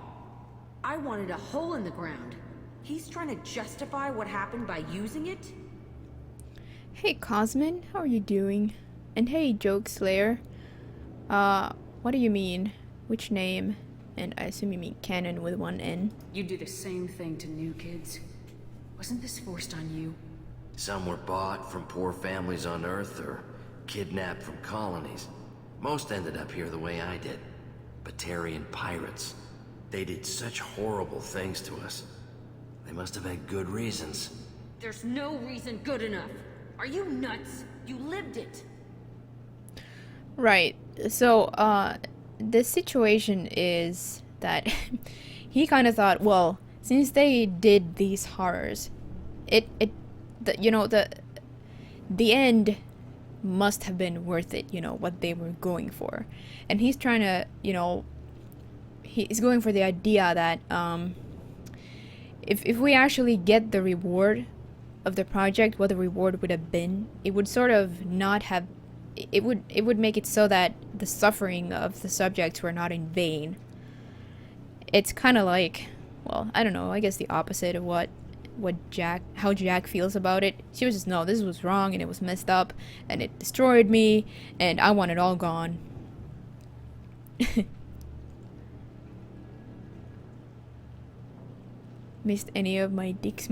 I wanted a hole in the ground. He's trying to justify what happened by using it? Hey Cosmin, how are you doing? And hey Joke Slayer. What do you mean? Which name? and I assume you mean canon with one N. You do the same thing to new kids. Wasn't this forced on you? Some were bought from poor families on Earth or kidnapped from colonies. Most ended up here the way I did. Batarian pirates. They did such horrible things to us. They must have had good reasons. There's no reason good enough. Are you nuts? You lived it. Right. So, the situation is that he kind of thought, well, since they did these horrors, the end must have been worth it, what they were going for. And he's trying to, he's going for the idea that, if we actually get the reward of the project, what the reward would have been, it would sort of not have, it would make it so that the suffering of the subjects were not in vain. It's kind of like, well, I don't know, I guess the opposite of how Jack feels about it. She was just, no, this was wrong and it was messed up and it destroyed me and I want it all gone. Missed any of my dick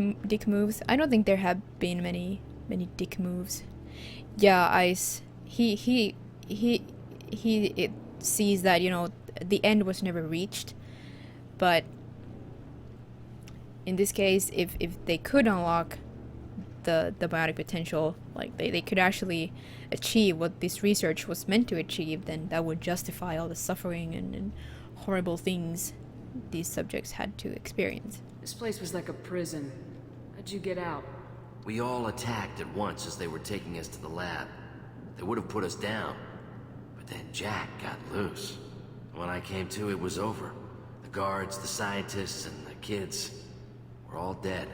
moves? I don't think there have been many dick moves. Yeah, Ice. He it sees that, the end was never reached, but in this case, if they could unlock the biotic potential, like they could actually achieve what this research was meant to achieve, then that would justify all the suffering and horrible things these subjects had to experience. This place was like a prison. How'd you get out? We all attacked at once as they were taking us to the lab. They would have put us down. But then Jack got loose. When I came to, it was over. The guards, the scientists, and the kids were all dead.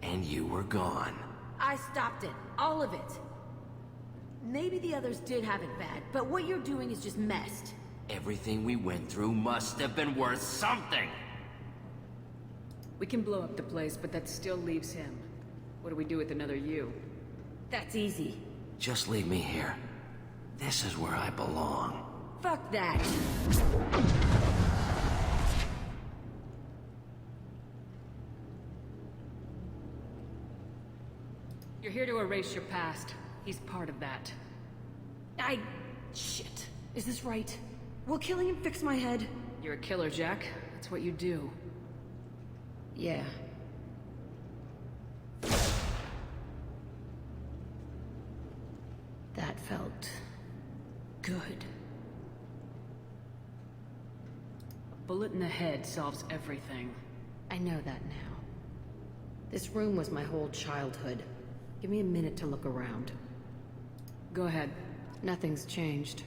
And you were gone. I stopped it. All of it. Maybe the others did have it bad, but what you're doing is just messed. Everything we went through must have been worth something! We can blow up the place, but that still leaves him. What do we do with another you? That's easy. Just leave me here. This is where I belong. Fuck that. You're here to erase your past. He's part of that. Shit. Is this right? Will killing him fix my head? You're a killer, Jack. That's what you do. Yeah. That felt good. A bullet in the head solves everything. I know that now. This room was my whole childhood. Give me a minute to look around. Go ahead. Nothing's changed,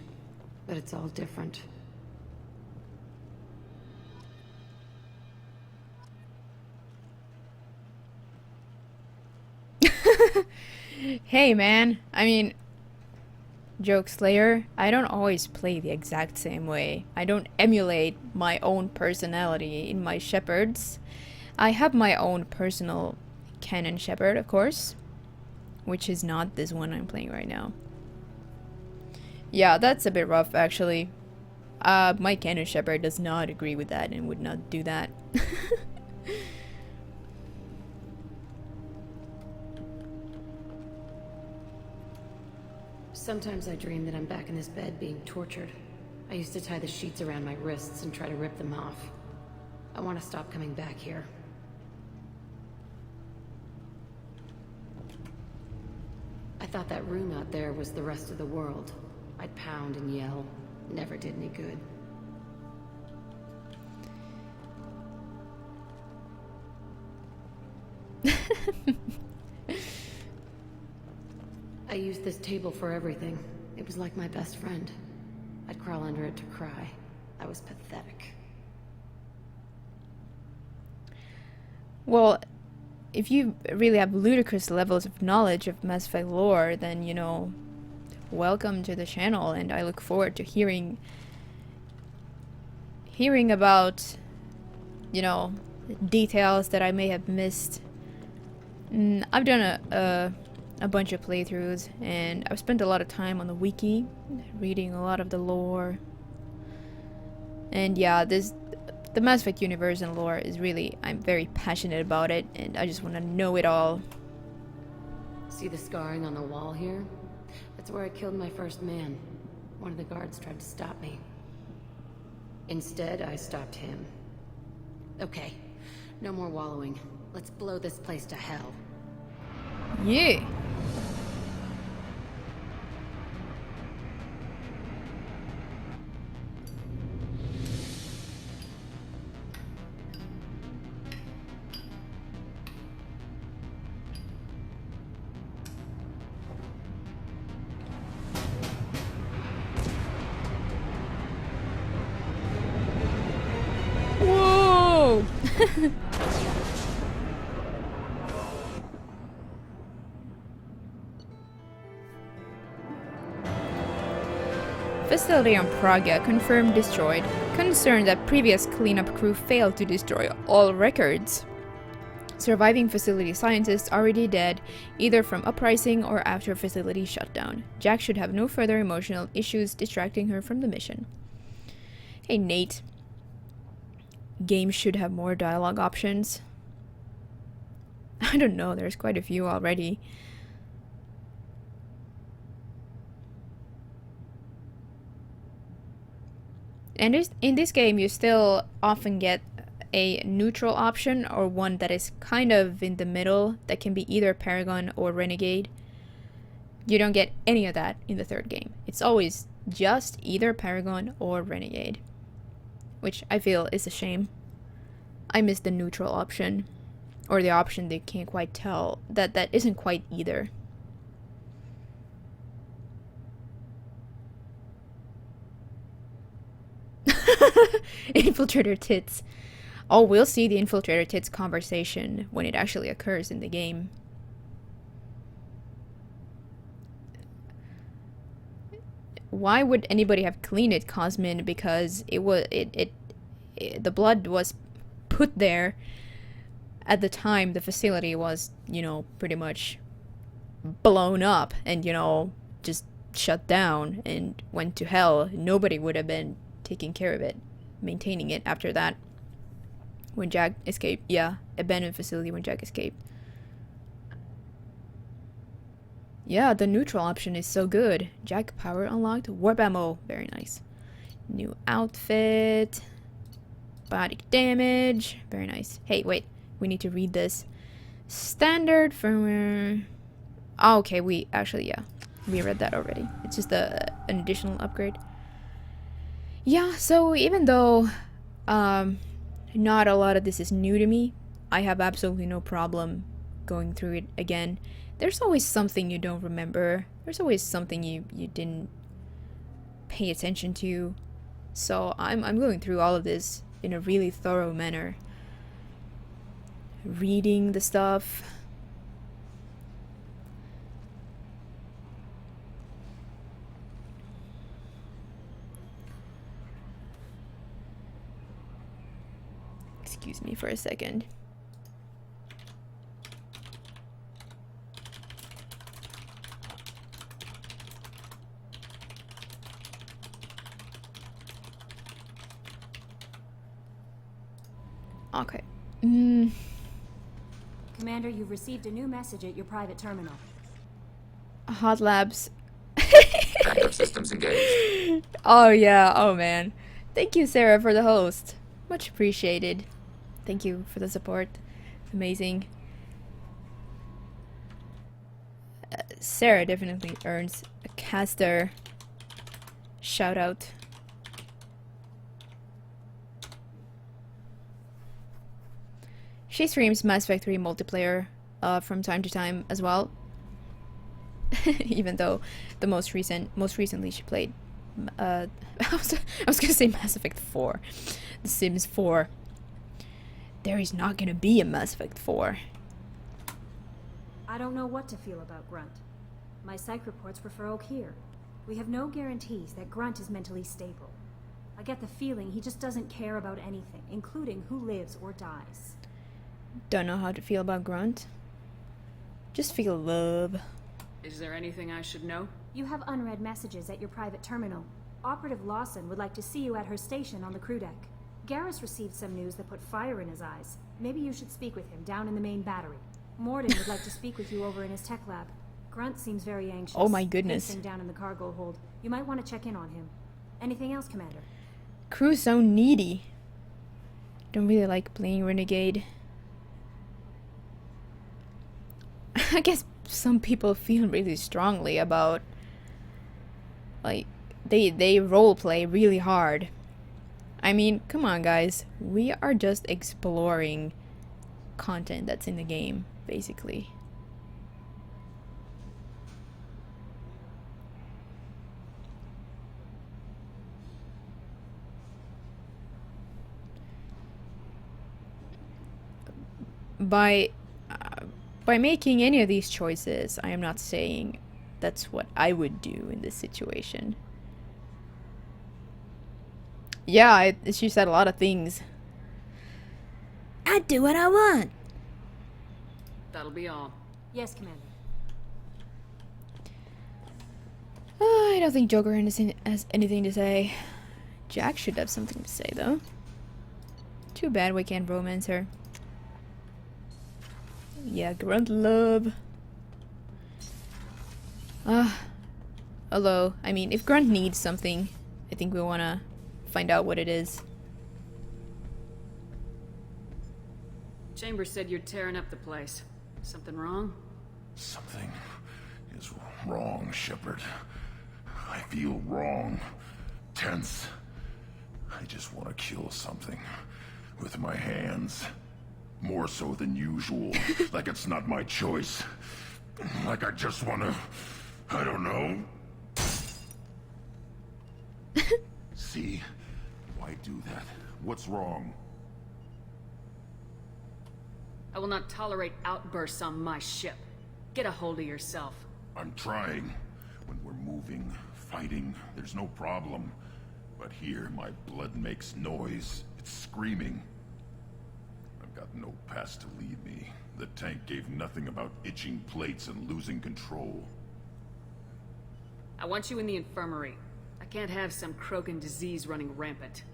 but it's all different. Hey man, I mean, joke slayer, I don't always play the exact same way. I don't emulate my own personality in my shepherds. I have my own personal canon shepherd, of course, which is not this one I'm playing right now. Yeah, that's a bit rough actually. My canon shepherd does not agree with that and would not do that. Sometimes I dream that I'm back in this bed being tortured. I used to tie the sheets around my wrists and try to rip them off. I want to stop coming back here. I thought that room out there was the rest of the world. I'd pound and yell. Never did any good. I used this table for everything. It was like my best friend. I'd crawl under it to cry. I was pathetic. Well, if you really have ludicrous levels of knowledge of Mass Effect lore, then, welcome to the channel, and I look forward to hearing about, details that I may have missed. I've done a bunch of playthroughs, and I've spent a lot of time on the wiki, reading a lot of the lore. And yeah, the Mass Effect universe and lore is really, I'm very passionate about it, and I just want to know it all. See the scarring on the wall here? That's where I killed my first man. One of the guards tried to stop me. Instead, I stopped him. Okay, no more wallowing. Let's blow this place to hell. Yeah. Whoa! Facility on Praga confirmed destroyed. Concerned that previous cleanup crew failed to destroy all records. Surviving facility scientists already dead, either from uprising or after facility shutdown. Jack should have no further emotional issues distracting her from the mission. Hey Nate. Games should have more dialogue options. I don't know, there's quite a few already. And in this game, you still often get a neutral option, or one that is kind of in the middle, that can be either Paragon or Renegade. You don't get any of that in the third game. It's always just either Paragon or Renegade, which I feel is a shame. I miss the neutral option, or the option they can't quite tell, that isn't quite either. Infiltrator tits. Oh, we'll see the infiltrator tits conversation when it actually occurs in the game. Why would anybody have cleaned it, Cosmin? Because the blood was put there at the time the facility was, you know, pretty much blown up and, you know, just shut down and went to hell. Nobody would have been taking care of it, maintaining it after that. When Jack escaped. Yeah, abandoned facility when Jack escaped. Yeah, the neutral option is so good. Jack power unlocked. Warp ammo. Very nice. New outfit. Body damage. Very nice. Hey, wait. We need to read this. Standard firmware. Oh, okay, we actually, yeah. We read that already. It's just an additional upgrade. Yeah, so even though not a lot of this is new to me, I have absolutely no problem going through it again. There's always something you don't remember. There's always something you didn't pay attention to. So I'm going through all of this in a really thorough manner. Reading the stuff. Excuse me for a second. Okay. Commander, you've received a new message at your private terminal. Hot Labs. Backup systems engaged. Oh yeah, oh man. Thank you, Sarah, for the host. Much appreciated. Thank you for the support. Amazing. Sarah definitely earns a caster shout out. She streams Mass Effect 3 multiplayer from time to time as well. Even though the most recently she played I was gonna say Mass Effect 4. The Sims 4. There is not gonna be a Mass Effect 4. I don't know what to feel about Grunt. My psych reports refer Oak here. We have no guarantees that Grunt is mentally stable. I get the feeling he just doesn't care about anything, including who lives or dies. Don't know how to feel about Grunt. Just feel love. Is there anything I should know? You have unread messages at your private terminal. Operative Lawson would like to see you at her station on the crew deck. Garrus received some news that put fire in his eyes. Maybe you should speak with him down in the main battery. Morden would like to speak with you over in his tech lab. Grunt seems very anxious. Oh my goodness. Pacing down in the cargo hold. You might want to check in on him. Anything else, Commander? Crew's so needy. Don't really like playing Renegade. I guess some people feel really strongly about, like, they role play really hard. I mean, come on guys, we are just exploring content that's in the game, basically. By making any of these choices, I am not saying that's what I would do in this situation. Yeah, she said a lot of things. I do what I want. That'll be all. Yes, Commander. I don't think Joker has anything to say. Jack should have something to say, though. Too bad we can't romance her. Yeah, grunt love. Although, I mean, if Grunt needs something, I think we wanna find out what it is. Chambers said you're tearing up the place. Something wrong? Something is wrong, Shepard. I feel wrong. Tense. I just want to kill something. With my hands. More so than usual. Like it's not my choice. Like I just want to... I don't know. See? Why do that? What's wrong? I will not tolerate outbursts on my ship. Get a hold of yourself. I'm trying. When we're moving, fighting, there's no problem. But here, my blood makes noise. It's screaming. I've got no past to lead me. The tank gave nothing about itching plates and losing control. I want you in the infirmary. I can't have some Krogan disease running rampant.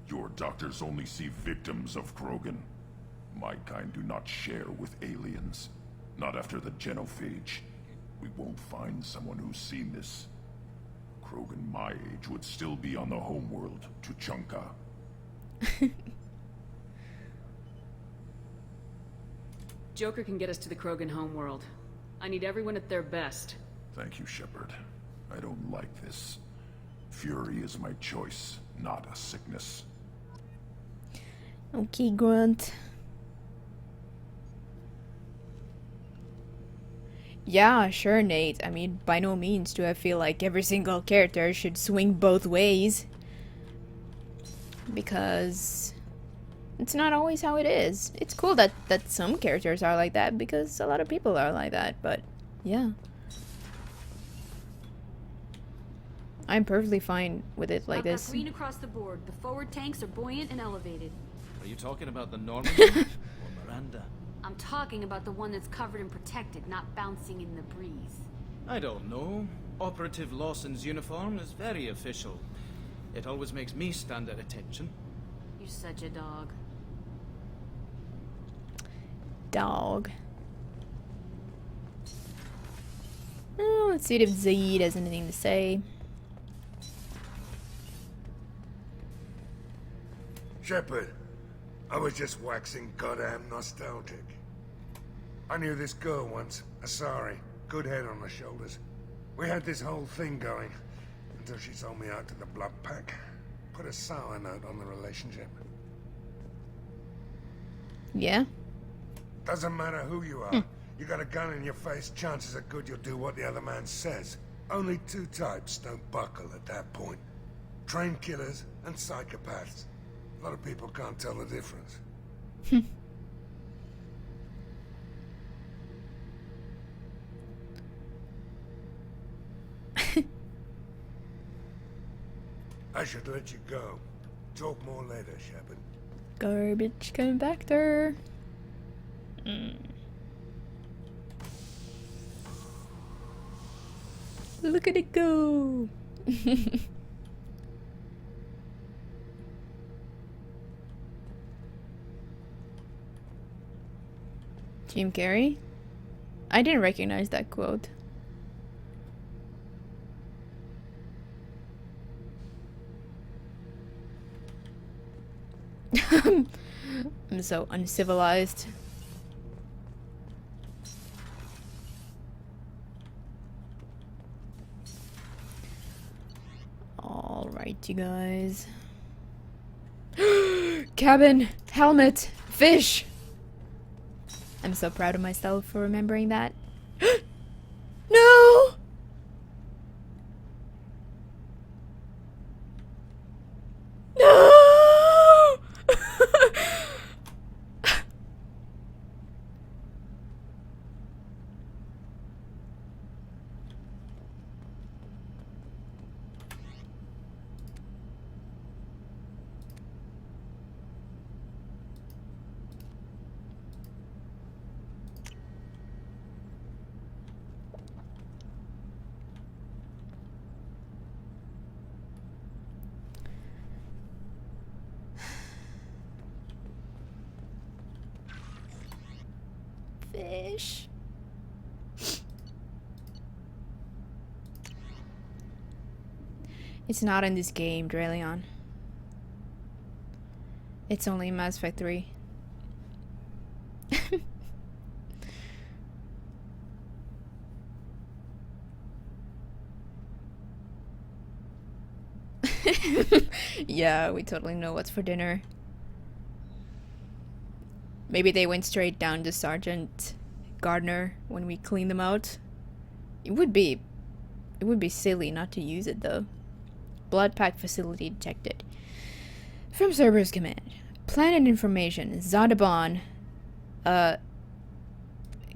Your doctors only see victims of Krogan. My kind do not share with aliens. Not after the genophage. We won't find someone who's seen this. Krogan my age would still be on the homeworld, Tuchanka. Joker can get us to the Krogan homeworld. I need everyone at their best. Thank you, Shepard. I don't like this. Fury is my choice, not a sickness. Okay, Grunt. Yeah, sure, Nate. I mean, by no means do I feel like every single character should swing both ways. Because it's not always how it is. It's cool that some characters are like that, because a lot of people are like that, but yeah. I'm perfectly fine with it like this. Green across the board. The forward tanks are buoyant and elevated. Are you talking about the Normandy or Miranda? I'm talking about the one that's covered and protected, not bouncing in the breeze. I don't know. Operative Lawson's uniform is very official. It always makes me stand at attention. You're such a dog. Dog. Oh, let's see if Zaid has anything to say. Shepard, I was just waxing goddamn nostalgic. I knew this girl once, Asari, good head on her shoulders. We had this whole thing going, until she sold me out to the Blood Pack. Put a sour note on the relationship. Yeah? Doesn't matter who you are. You got a gun in your face, chances are good you'll do what the other man says. Only two types don't buckle at that point. Trained killers and psychopaths. A lot of people can't tell the difference. I should let you go. Talk more later, Shepard. Garbage compactor. Look at it go. Jim Carrey? I didn't recognize that quote. I'm so uncivilized. Alright, you guys. Cabin! Helmet! Fish! I'm so proud of myself for remembering that. No! No! Fish. It's not in this game, Dreleon. It's only in Mass Effect 3. Yeah, we totally know what's for dinner. Maybe they went straight down to Sergeant Gardner when we clean them out. It would be silly not to use it though. Blood pack facility detected. From Cerberus Command. Planet information. Zadaban.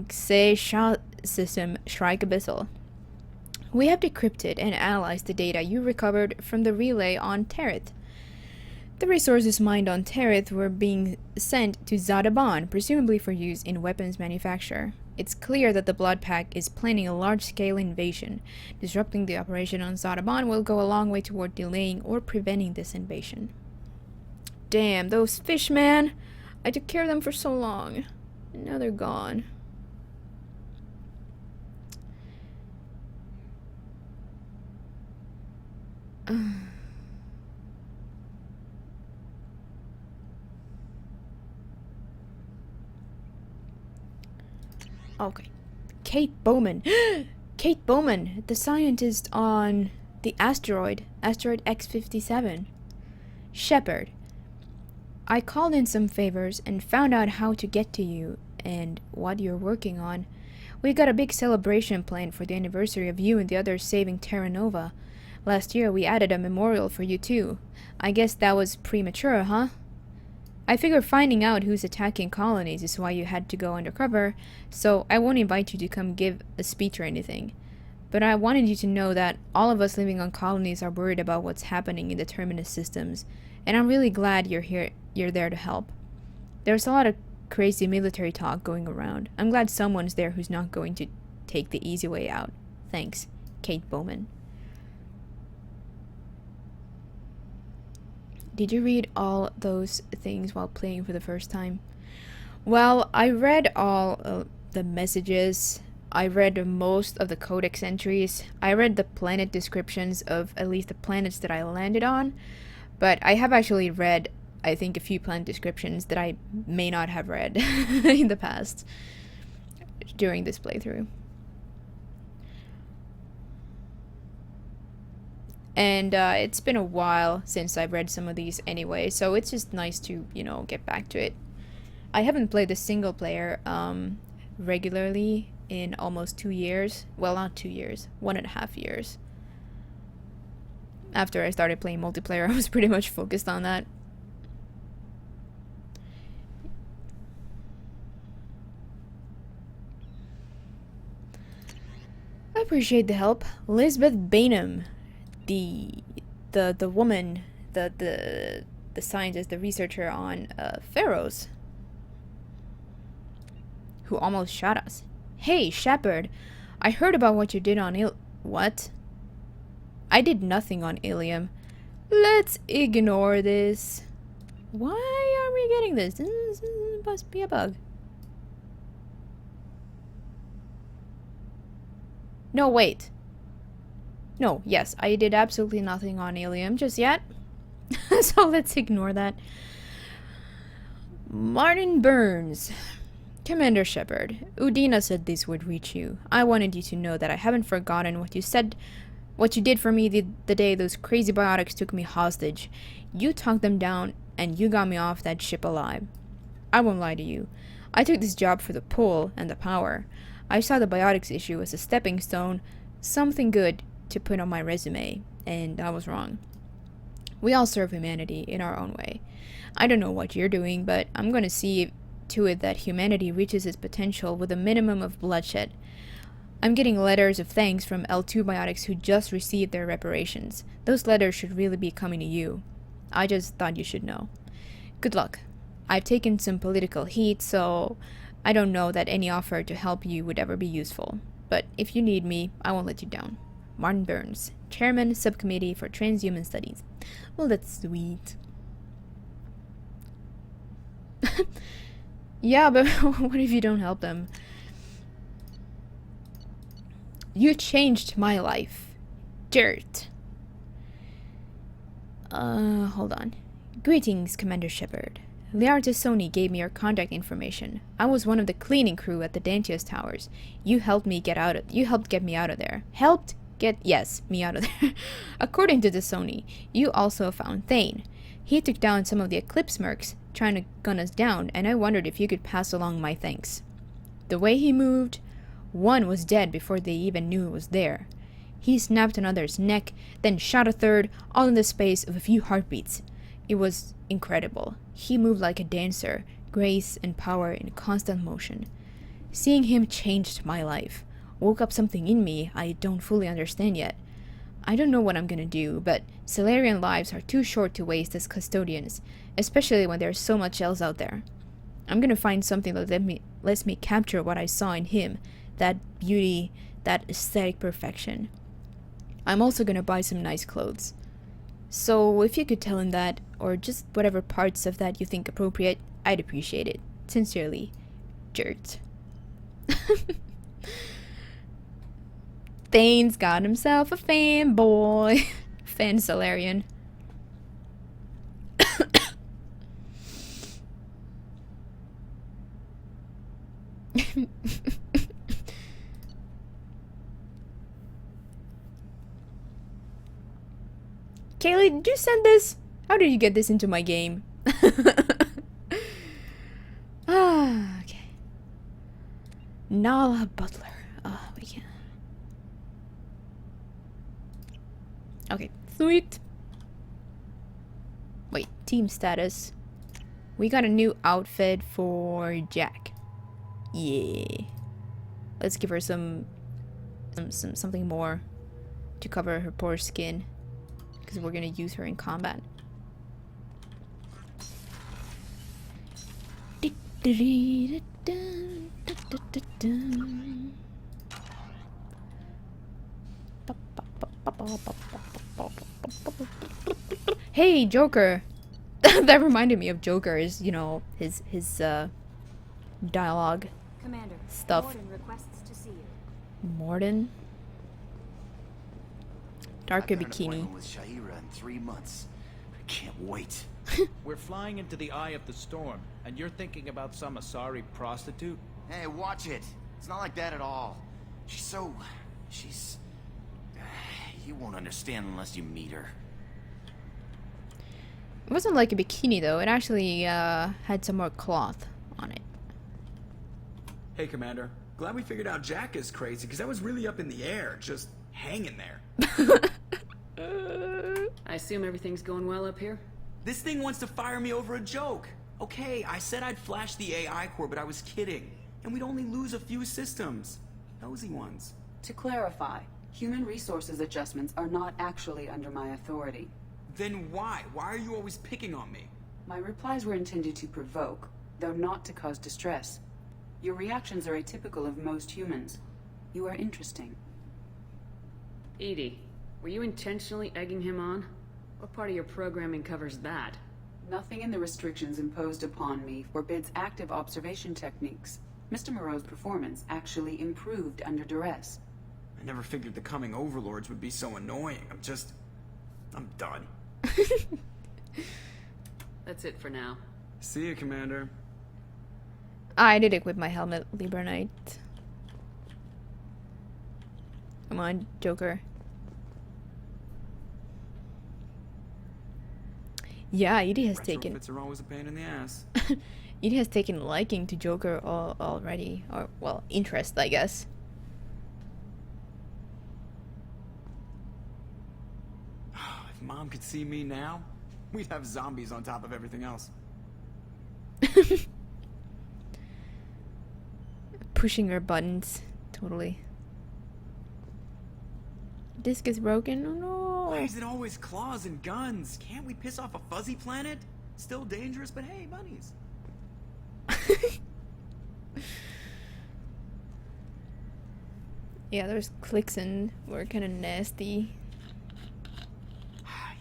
Xe system Shrike Abyssal. We have decrypted and analyzed the data you recovered from the relay on Terith. The resources mined on Terith were being sent to Zadaban, presumably for use in weapons manufacture. It's clear that the Blood Pack is planning a large-scale invasion. Disrupting the operation on Zadaban will go a long way toward delaying or preventing this invasion. Damn, those fish, man! I took care of them for so long. And now they're gone. Okay. Kate Bowman. Kate Bowman, the scientist on the asteroid X-57. Shepard. I called in some favors and found out how to get to you and what you're working on. We got a big celebration planned for the anniversary of you and the others saving Terra Nova. Last year we added a memorial for you too. I guess that was premature, huh? I figure finding out who's attacking colonies is why you had to go undercover, so I won't invite you to come give a speech or anything. But I wanted you to know that all of us living on colonies are worried about what's happening in the Terminus systems, and I'm really glad you're there to help. There's a lot of crazy military talk going around. I'm glad someone's there who's not going to take the easy way out. Thanks, Kate Bowman. Did you read all those things while playing for the first time? Well, I read all the messages. I read most of the codex entries. I read the planet descriptions of at least the planets that I landed on. But I have actually read, I think, a few planet descriptions that I may not have read in the past during this playthrough. And it's been a while since I've read some of these anyway, so it's just nice to, you know, get back to it. I haven't played the single player regularly in almost 2 years. Well, not 2 years, 1.5 years. After I started playing multiplayer, I was pretty much focused on that. I appreciate the help. Lisbeth Bainham. The woman, the scientist, the researcher on Pharaohs, who almost shot us. Hey, Shepard, I heard about what you did on What? I did nothing on Ilium. Let's ignore this. Why are we getting this? This must be a bug. No, wait. No, yes, I did absolutely nothing on Ilium just yet. So let's ignore that. Martin Burns. Commander Shepard, Udina said this would reach you. I wanted you to know that I haven't forgotten what you said, what you did for me the day those crazy biotics took me hostage. You talked them down, and you got me off that ship alive. I won't lie to you. I took this job for the pull and the power. I saw the biotics issue as a stepping stone, something good to put on my resume, and I was wrong. We all serve humanity in our own way. I don't know what you're doing, but I'm gonna see to it that humanity reaches its potential with a minimum of bloodshed. I'm getting letters of thanks from L2 biotics who just received their reparations. Those letters should really be coming to you. I just thought you should know. Good luck. I've taken some political heat, so I don't know that any offer to help you would ever be useful. But if you need me, I won't let you down. Martin Burns, Chairman, Subcommittee for Transhuman Studies. Well, that's sweet. Yeah, but what if you don't help them? You changed my life. Dirt. Hold on. Greetings, Commander Shepard. Liarta Sony gave me your contact information. I was one of the cleaning crew at the Dantius Towers. You helped me get me out of there. Me out of there. According to the Sony, you also found Thane. He took down some of the Eclipse mercs, trying to gun us down, and I wondered if you could pass along my thanks. The way he moved, one was dead before they even knew it was there. He snapped another's neck, then shot a third, all in the space of a few heartbeats. It was incredible. He moved like a dancer, grace and power in constant motion. Seeing him changed my life. Woke up something in me I don't fully understand yet. I don't know what I'm gonna do, but Salarian lives are too short to waste as custodians, especially when there's so much else out there. I'm gonna find something that lets me capture what I saw in him, that beauty, that aesthetic perfection. I'm also gonna buy some nice clothes. So if you could tell him that, or just whatever parts of that you think appropriate, I'd appreciate it. Sincerely, Jert. Thane's got himself a fanboy. Fan Salarian. Kaylee, did you send this? How did you get this into my game? Okay. Nala Butler. We can. Okay, sweet. Wait, team status. We got a new outfit for Jack. Yeah. Let's give her something more to cover her poor skin, because we're gonna use her in combat. Hey, Joker. That reminded me of Joker's, you know, his dialogue Commander, stuff. Morden requests to see you. Morden? Darker I've got an bikini. appointment with Shaira in 3 months. I can't wait. We're flying into the eye of the storm, and you're thinking about some Asari prostitute? Hey, watch it. It's not like that at all. She's... You won't understand unless you meet her. It wasn't like a bikini though. It actually had some more cloth on it. Hey, Commander. Glad we figured out Jack is crazy, because I was really up in the air, just hanging there. I assume everything's going well up here? This thing wants to fire me over a joke. Okay, I said I'd flash the AI core, but I was kidding. And we'd only lose a few systems. Nosy ones. To clarify, human resources adjustments are not actually under my authority. Then why? Why are you always picking on me? My replies were intended to provoke, though not to cause distress. Your reactions are atypical of most humans. You are interesting. Edie, were you intentionally egging him on? What part of your programming covers that? Nothing in the restrictions imposed upon me forbids active observation techniques. Mr. Moreau's performance actually improved under duress. I never figured the coming overlords would be so annoying. I'm done. That's it for now. See you, Commander. I did equip my helmet, Libra Knight. Come on, Joker. Yeah, Edie has taken. Retrofits are always a pain in the ass. Edie has taken liking to Joker already, or well, interest, I guess. If Mom could see me now, we'd have zombies on top of everything else. Pushing her buttons, totally. Disc is broken. Oh no! Why is it always claws and guns? Can't we piss off a fuzzy planet? Still dangerous, but hey, bunnies. Yeah, those clicks and were kind of nasty.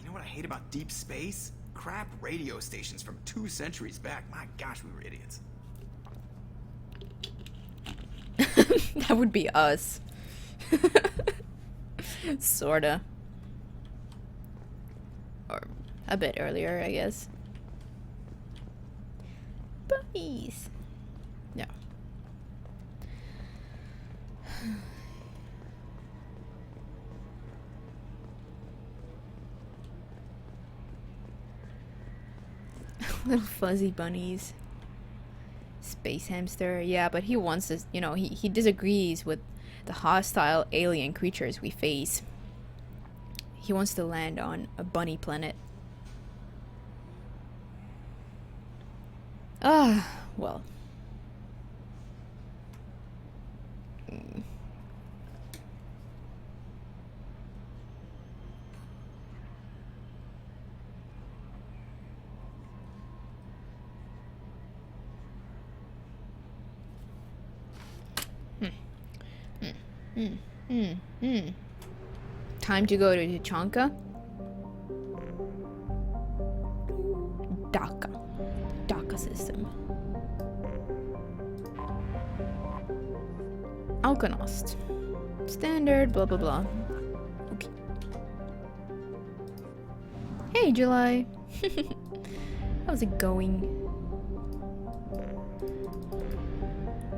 You know what I hate about deep space? Crap radio stations from 2 centuries back. My gosh, we were idiots. That would be us. Sorta. Or a bit earlier, I guess. Bunnies. No. Little fuzzy bunnies. Space hamster. Yeah, but he wants to, you know, he disagrees with the hostile alien creatures we face. He wants to land on a bunny planet. Well. Time to go to Tuchanka. DACA system. Alkanost. Standard, blah blah blah. Okay. Hey, July. How's it going?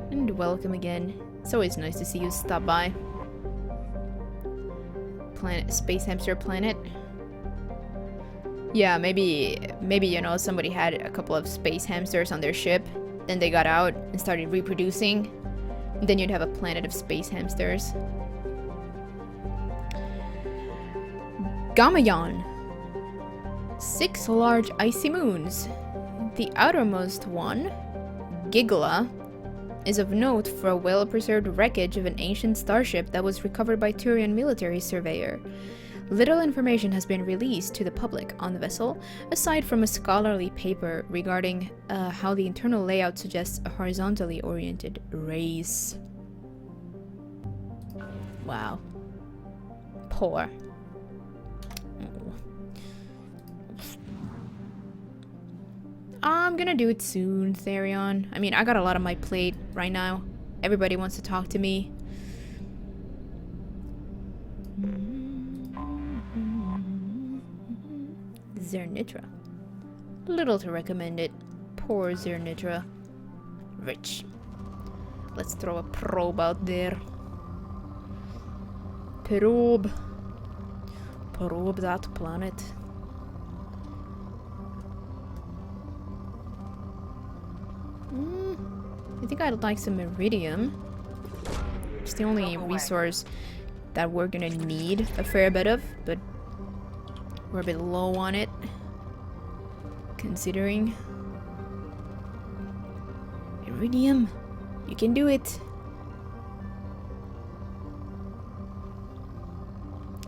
And welcome again. It's always nice to see you stop by. Planet, Space Hamster Planet. Yeah, maybe you know, somebody had a couple of space hamsters on their ship, then they got out and started reproducing, and then you'd have a planet of space hamsters. Gamayan. 6 large icy moons. The outermost one, Gigla, is of note for a well-preserved wreckage of an ancient starship that was recovered by Turian military surveyor. Little information has been released to the public on the vessel, aside from a scholarly paper regarding how the internal layout suggests a horizontally oriented race. Wow. Poor. I'm gonna do it soon, Therion. I mean, I got a lot on my plate right now. Everybody wants to talk to me. Zernitra. Little to recommend it. Poor Zernitra. Rich. Let's throw a probe out there. Probe. Probe that planet. I think I'd like some iridium. It's the only resource that we're gonna need a fair bit of, but we're a bit low on it, considering. Iridium, you can do it.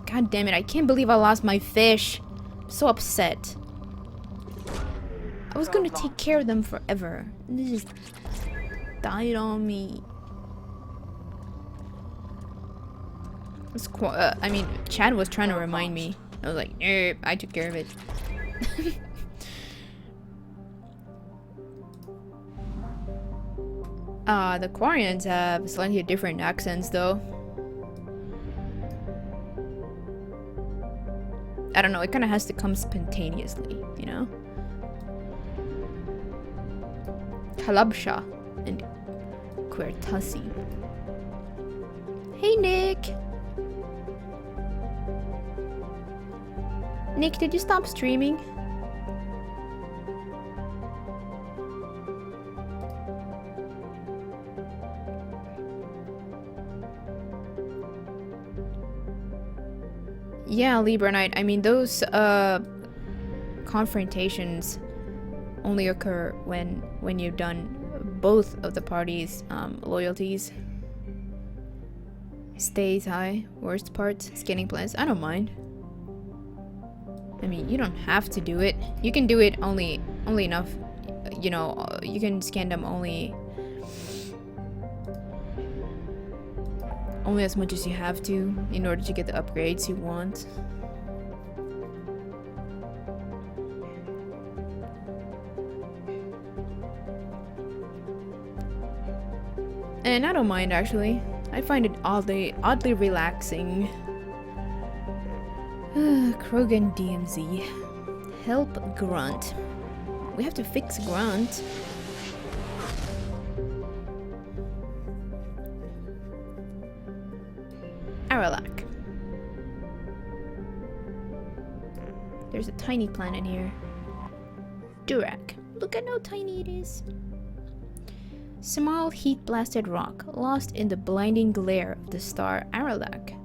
God damn it, I can't believe I lost my fish. I'm so upset. I was gonna take care of them forever, and they just died on me. I mean, Chad was trying to remind me. I was like, nope, I took care of it. The Quarians have slightly different accents, though. I don't know, it kind of has to come spontaneously, you know? Kalabsha and Quertasi. Hey, Nick! Nick, did you stop streaming? Yeah, Libra Knight. I mean, those confrontations only occur when you've done both of the parties' loyalties. Stays high. Worst part, scanning plans. I don't mind. I mean, you don't have to do it. You can do it only enough. You know, you can scan them only as much as you have to in order to get the upgrades you want. And I don't mind, actually. I find it oddly relaxing. Krogan DMZ. Help Grunt. We have to fix Grunt. Aralak. There's a tiny planet here. Durak. Look at how tiny it is. Small heat-blasted rock, lost in the blinding glare of the star Aralak.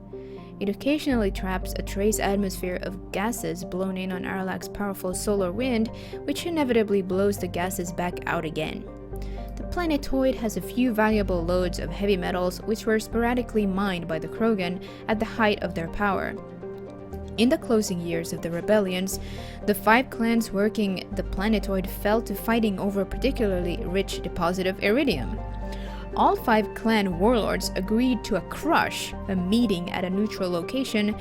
It occasionally traps a trace atmosphere of gases blown in on Aralak's powerful solar wind, which inevitably blows the gases back out again. The planetoid has a few valuable loads of heavy metals which were sporadically mined by the Krogan at the height of their power. In the closing years of the rebellions, the 5 clans working the planetoid fell to fighting over a particularly rich deposit of iridium. All 5 clan warlords agreed to a meeting at a neutral location,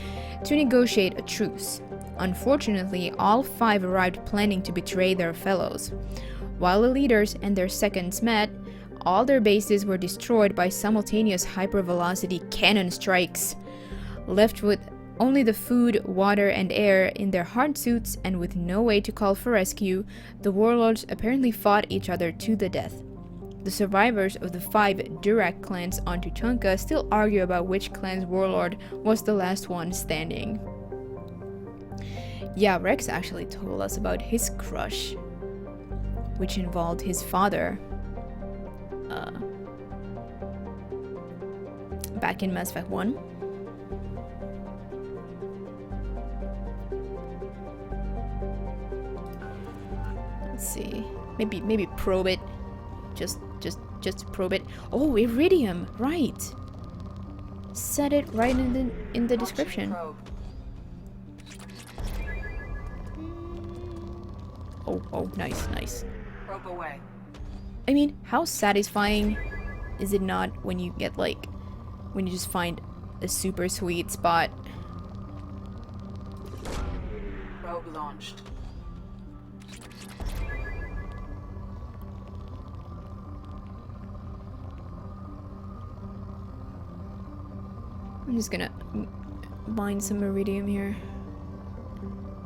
to negotiate a truce. Unfortunately, all 5 arrived planning to betray their fellows. While the leaders and their seconds met, all their bases were destroyed by simultaneous hypervelocity cannon strikes. Left with only the food, water, and air in their hard suits and with no way to call for rescue, the warlords apparently fought each other to the death. The survivors of the 5 Durak clans on Tuchanka still argue about which clan's warlord was the last one standing. Yeah, Rex actually told us about his crush, which involved his father. Back in Mass Effect 1. Let's see. Maybe probe it. Just probe it. Oh, iridium, right. Set it right in the description. Oh, nice. Probe away. I mean, how satisfying is it not when you get when you just find a super sweet spot? Probe launched. I'm just gonna mine some iridium here.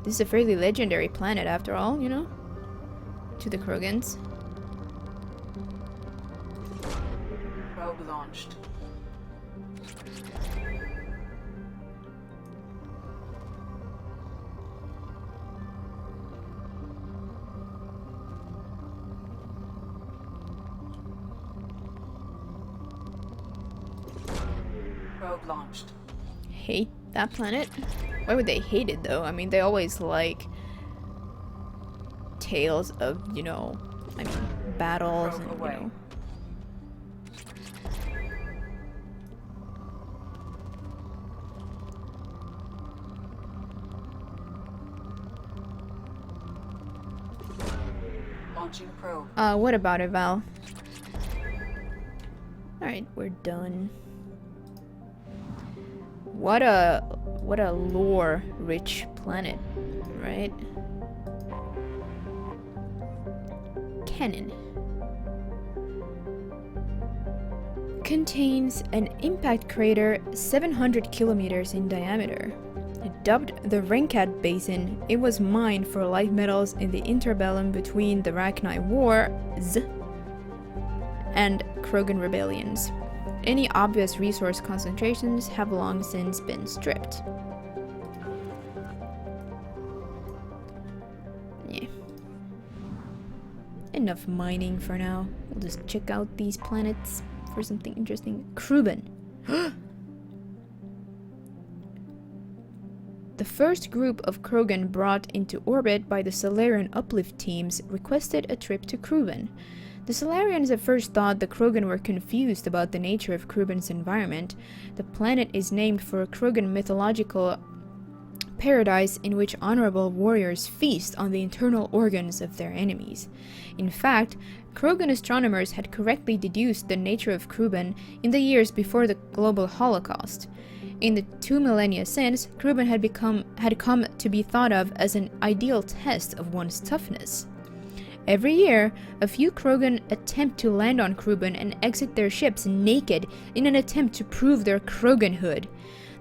This is a fairly legendary planet after all, you know? To the Krogans. Probe launched. Probe launched. Hate that planet? Why would they hate it though? I mean, they always like tales of, battles and, Launching probe. What about it, Val? Alright, we're done. What a lore-rich planet, right? Cannon. Contains an impact crater 700 kilometers in diameter, a Dubbed the Renkat Basin, it was mined for light metals in the interbellum between the Rachni Wars and Krogan rebellions. Any obvious resource concentrations have long since been stripped. Yeah. Enough mining for now. We'll just check out these planets for something interesting. Kruben. The first group of Krogan brought into orbit by the Solarian uplift teams requested a trip to Kruben. The Solarians at first thought the Krogan were confused about the nature of Kruben's environment. The planet is named for a Krogan mythological paradise in which honorable warriors feast on the internal organs of their enemies. In fact, Krogan astronomers had correctly deduced the nature of Kruben in the years before the global Holocaust. In the 2 millennia since, Kruben had come to be thought of as an ideal test of one's toughness. Every year, a few Krogan attempt to land on Kruben and exit their ships naked in an attempt to prove their Kroganhood.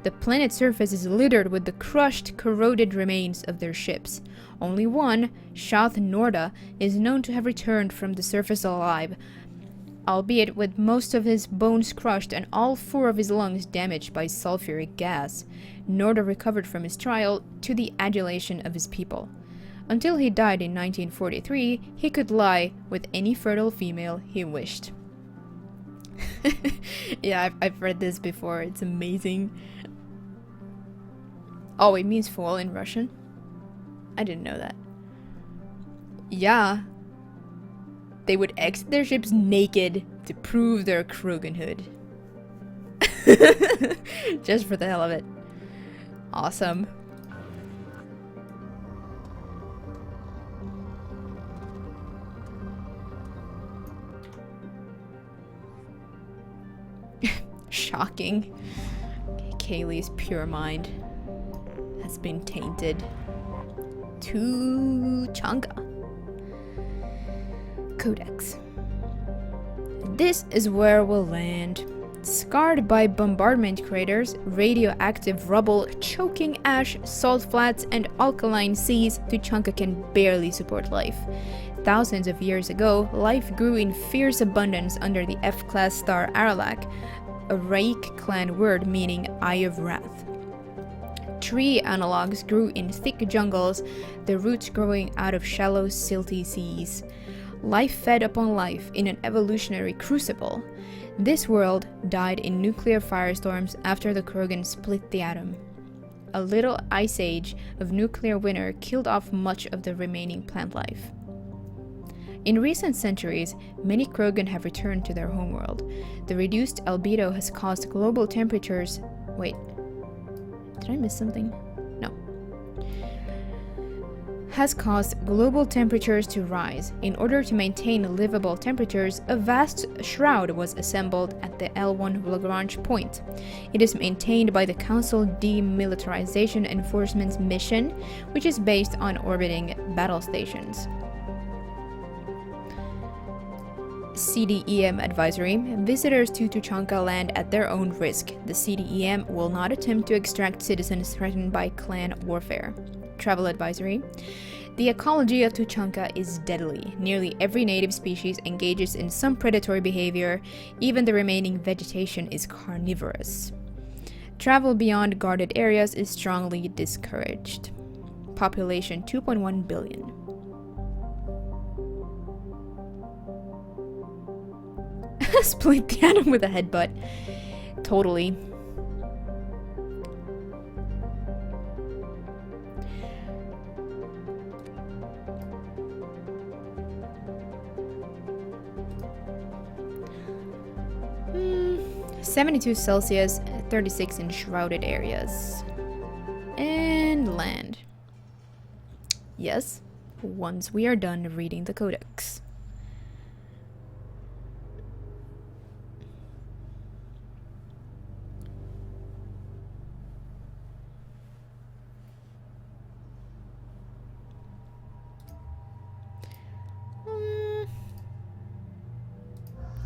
The planet's surface is littered with the crushed, corroded remains of their ships. Only one, Shath Norda, is known to have returned from the surface alive, albeit with most of his bones crushed and all 4 of his lungs damaged by sulfuric gas. Norda recovered from his trial to the adulation of his people. Until he died in 1943, he could lie with any fertile female he wished. Yeah, I've read this before. It's amazing. Oh, it means fool in Russian? I didn't know that. Yeah. They would exit their ships naked to prove their Kroganhood. Just for the hell of it. Awesome. Shocking. Kaylee's pure mind has been tainted. Tuchanka. Codex. This is where we'll land. Scarred by bombardment craters, radioactive rubble, choking ash, salt flats, and alkaline seas, Tuchanka can barely support life. Thousands of years ago, life grew in fierce abundance under the F-class star Aralak, a Raik clan word meaning Eye of Wrath. Tree analogs grew in thick jungles, their roots growing out of shallow, silty seas. Life fed upon life in an evolutionary crucible. This world died in nuclear firestorms after the Krogan split the atom. A little ice age of nuclear winter killed off much of the remaining plant life. In recent centuries, many Krogan have returned to their homeworld. The reduced albedo has caused global temperatures... Wait. Did I miss something? No. Has caused global temperatures to rise. In order to maintain livable temperatures, a vast shroud was assembled at the L1 Lagrange point. It is maintained by the Council Demilitarization Enforcement's mission, which is based on orbiting battle stations. CDEM advisory. Visitors to Tuchanka land at their own risk. The CDEM will not attempt to extract citizens threatened by clan warfare. Travel advisory. The ecology of Tuchanka is deadly. Nearly every native species engages in some predatory behavior. Even the remaining vegetation is carnivorous. Travel beyond guarded areas is strongly discouraged. Population 2.1 billion. Split the atom with a headbutt. Totally. Hmm. 72 Celsius, 36 in shrouded areas. And land. Yes, once we are done reading the codex.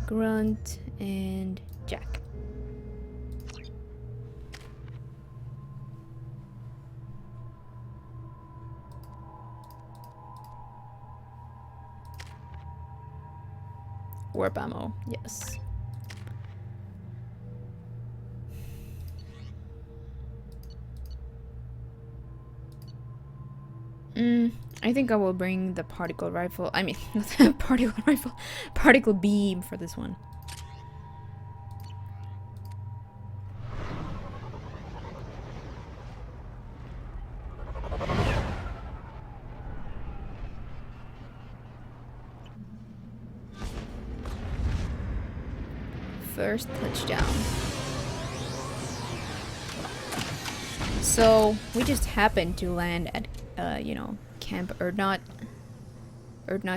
Grunt and Jack. warp ammo. Yes. I think I will bring the particle rifle. I mean, not particle rifle, particle beam for this one. First touchdown. So we just happened to land at, you know, Camp Erdnot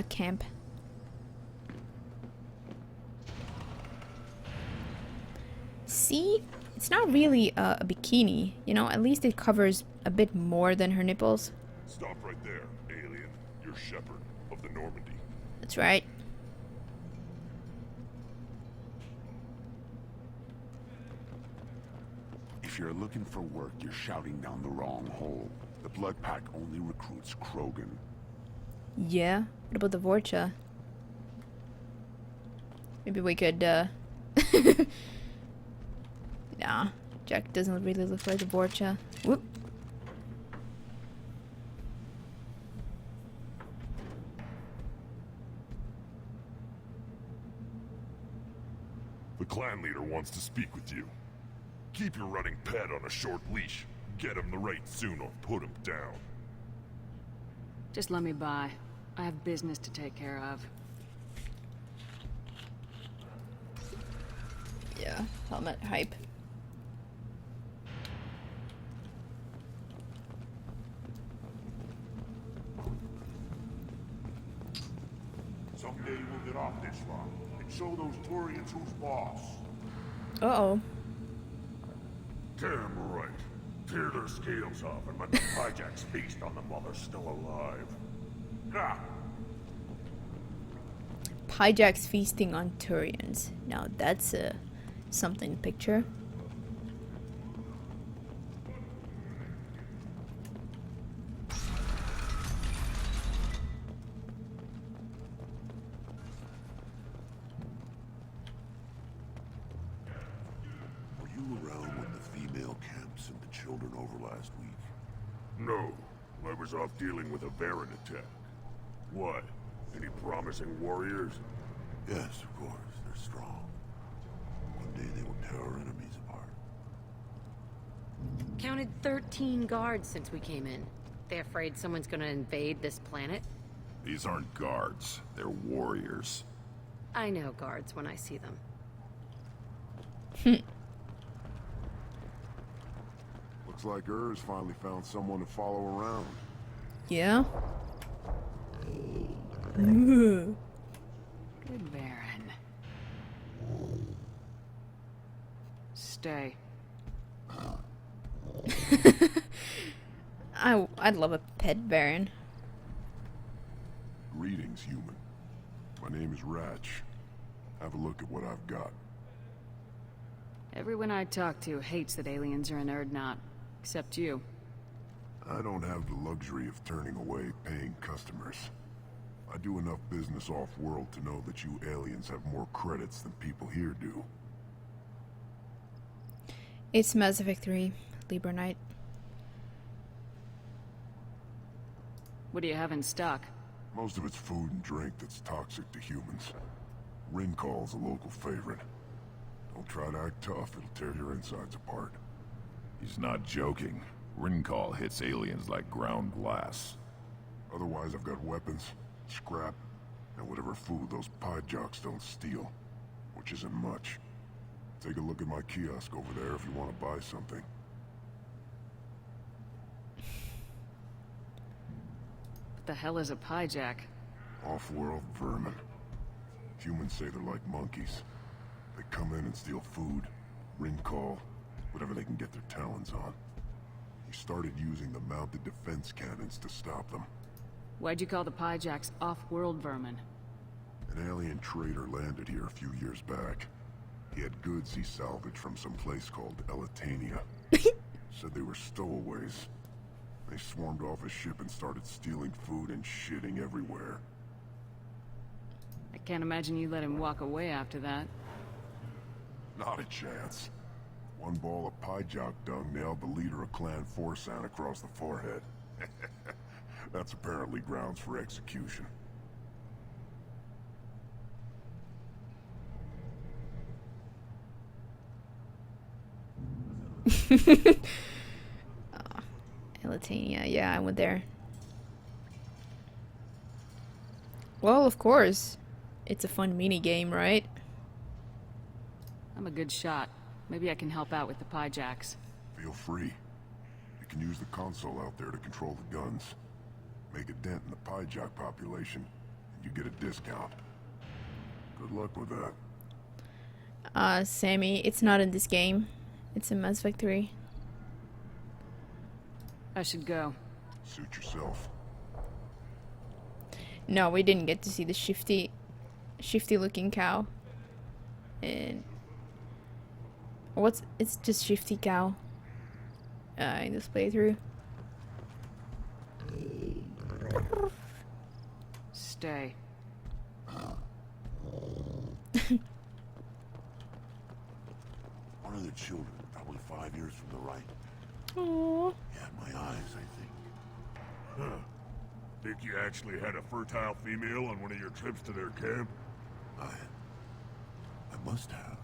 Camp. See, it's not really a bikini, you know. At least it covers a bit more than her nipples. Stop right there, alien. You're Shepard of the Normandy. That's right. If you're looking for work, you're shouting down the wrong hole. The Blood Pack only recruits Krogan. Yeah? What about the Vorcha? Maybe we could, Nah. Jack doesn't really look like a Vorcha. Whoop. The clan leader wants to speak with you. Keep your running pet on a short leash. Get him the right soon or put him down. Just let me by. I have business to take care of. Yeah, helmet hype. Someday we'll get off this rock and show those Turians who's boss. Uh-oh. Damn right. Tear their scales off and let the hijacks feast on them while they're still alive. Ha! Pyjax feasting on Turians. Now that's something to picture. Were you around when the female camps sent the children over last week? No. I was off dealing with a Baron attack. What? Any promising warriors? Yes, of course. They're strong. One day they will tear our enemies apart. Counted 13 guards since we came in. They afraid someone's gonna invade this planet? These aren't guards. They're warriors. I know guards when I see them. Looks like Ur's finally found someone to follow around. Yeah? Good Baron. Stay. I'd love a pet Baron. Greetings, human. My name is Ratch. Have a look at what I've got. Everyone I talk to hates that aliens are in Erdnot. Except you. I don't have the luxury of turning away paying customers. I do enough business off-world to know that you aliens have more credits than people here do. It's Mass Effect 3, Libra Knight. What do you have in stock? Most of it's food and drink that's toxic to humans. Ringcall's a local favorite. Don't try to act tough, it'll tear your insides apart. He's not joking. Ringcall hits aliens like ground glass. Otherwise, I've got weapons, scrap, and whatever food those Pyjaks don't steal. Which isn't much. Take a look at my kiosk over there if you want to buy something. What the hell is a Pyjak? Off-world vermin. Humans say they're like monkeys. They come in and steal food, ringcall, whatever they can get their talons on. He started using the mounted defense cannons to stop them. Why'd you call the Pyjaks off-world vermin? An alien trader landed here a few years back. He had goods he salvaged from some place called Elitania. Said they were stowaways. They swarmed off his ship and started stealing food and shitting everywhere. I Can't imagine you let him walk away after that. Not a chance. One ball of pie jock dung nailed the leader of Clan Forsan across the forehead. That's apparently grounds for execution. Elitania, yeah, I went there. Well, of course. It's a fun mini game, right? I'm a good shot. Maybe I can help out with the pie jacks. Feel free. You can use the console out there to control the guns. Make a dent in the pie jock population, and you get a discount. Good luck with that. Sammy, it's not in this game. It's in Mass Effect 3. I should go. Suit yourself. No, we didn't get to see the shifty looking cow. And it's just shifty cow in this playthrough. Stay. One of the children, probably 5 years from the right. Aww. Yeah, my eyes, I think. Huh. Think you actually had a fertile female on one of your trips to their camp? I must have.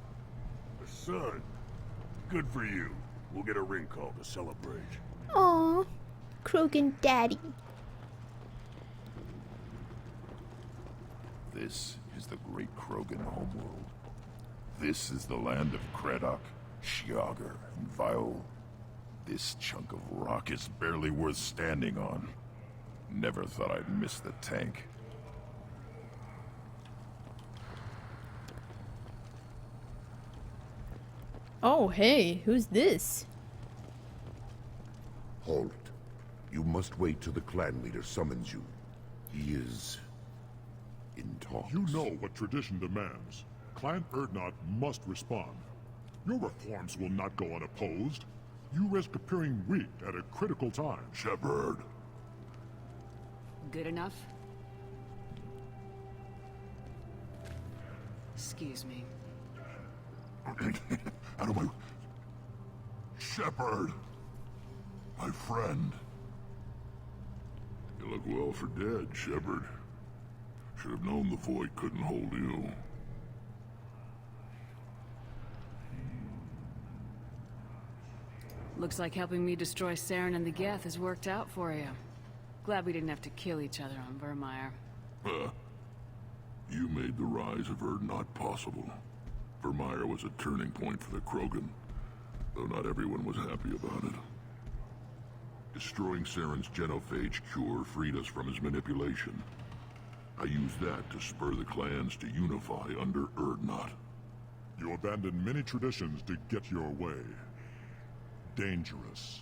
A son. Good for you. We'll get a ring call to celebrate. Aww. Krogan daddy. This is the great Krogan homeworld. This is the land of Kredok, Shiagar, and Viol. This chunk of rock is barely worth standing on. Never thought I'd miss the tank. Oh, hey, who's this? Halt. You must wait till the clan leader summons you. He is in talks. You know what tradition demands. Clan Erdnot must respond. Your reforms will not go unopposed. You risk appearing weak at a critical time. Shepard. Good enough? Excuse me. Out of my... Shepard! My friend. You look well for dead, Shepard. Should have known the Void couldn't hold you. Looks like helping me destroy Saren and the Geth has worked out for you. Glad we didn't have to kill each other on Vermeer. Huh. You made the rise of Erdnot possible. Vermeer was a turning point for the Krogan, though not everyone was happy about it. Destroying Saren's genophage cure freed us from his manipulation. I used that to spur the clans to unify under Erdnot. You abandoned many traditions to get your way. Dangerous.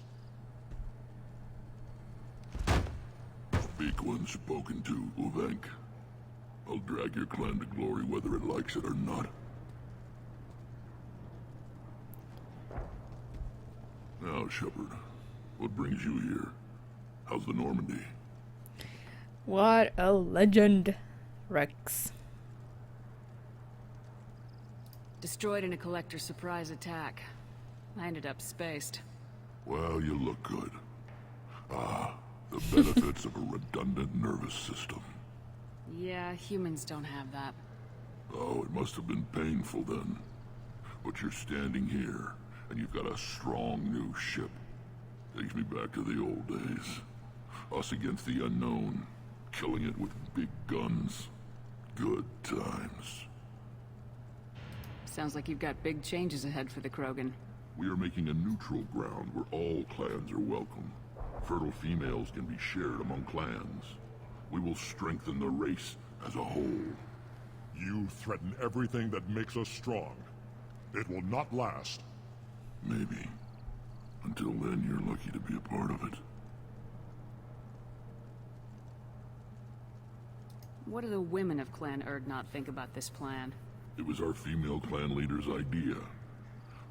Speak when spoken to, Uvenk. I'll drag your clan to glory whether it likes it or not. Now, Shepard, what brings you here? How's the Normandy? What a legend, Rex. Destroyed in a collector surprise attack. I ended up spaced. Well, you look good. Ah, the benefits of a redundant nervous system. Yeah, humans don't have that. Oh, it must have been painful then. But you're standing here, and you've got a strong new ship. Takes me back to the old days. Us against the unknown, killing it with big guns. Good times. Sounds like you've got big changes ahead for the Krogan. We are making a neutral ground where all clans are welcome. Fertile females can be shared among clans. We will strengthen the race as a whole. You threaten everything that makes us strong. It will not last. Maybe. Until then, you're lucky to be a part of it. What do the women of Clan Erdnot think about this plan? It was our female clan leader's idea.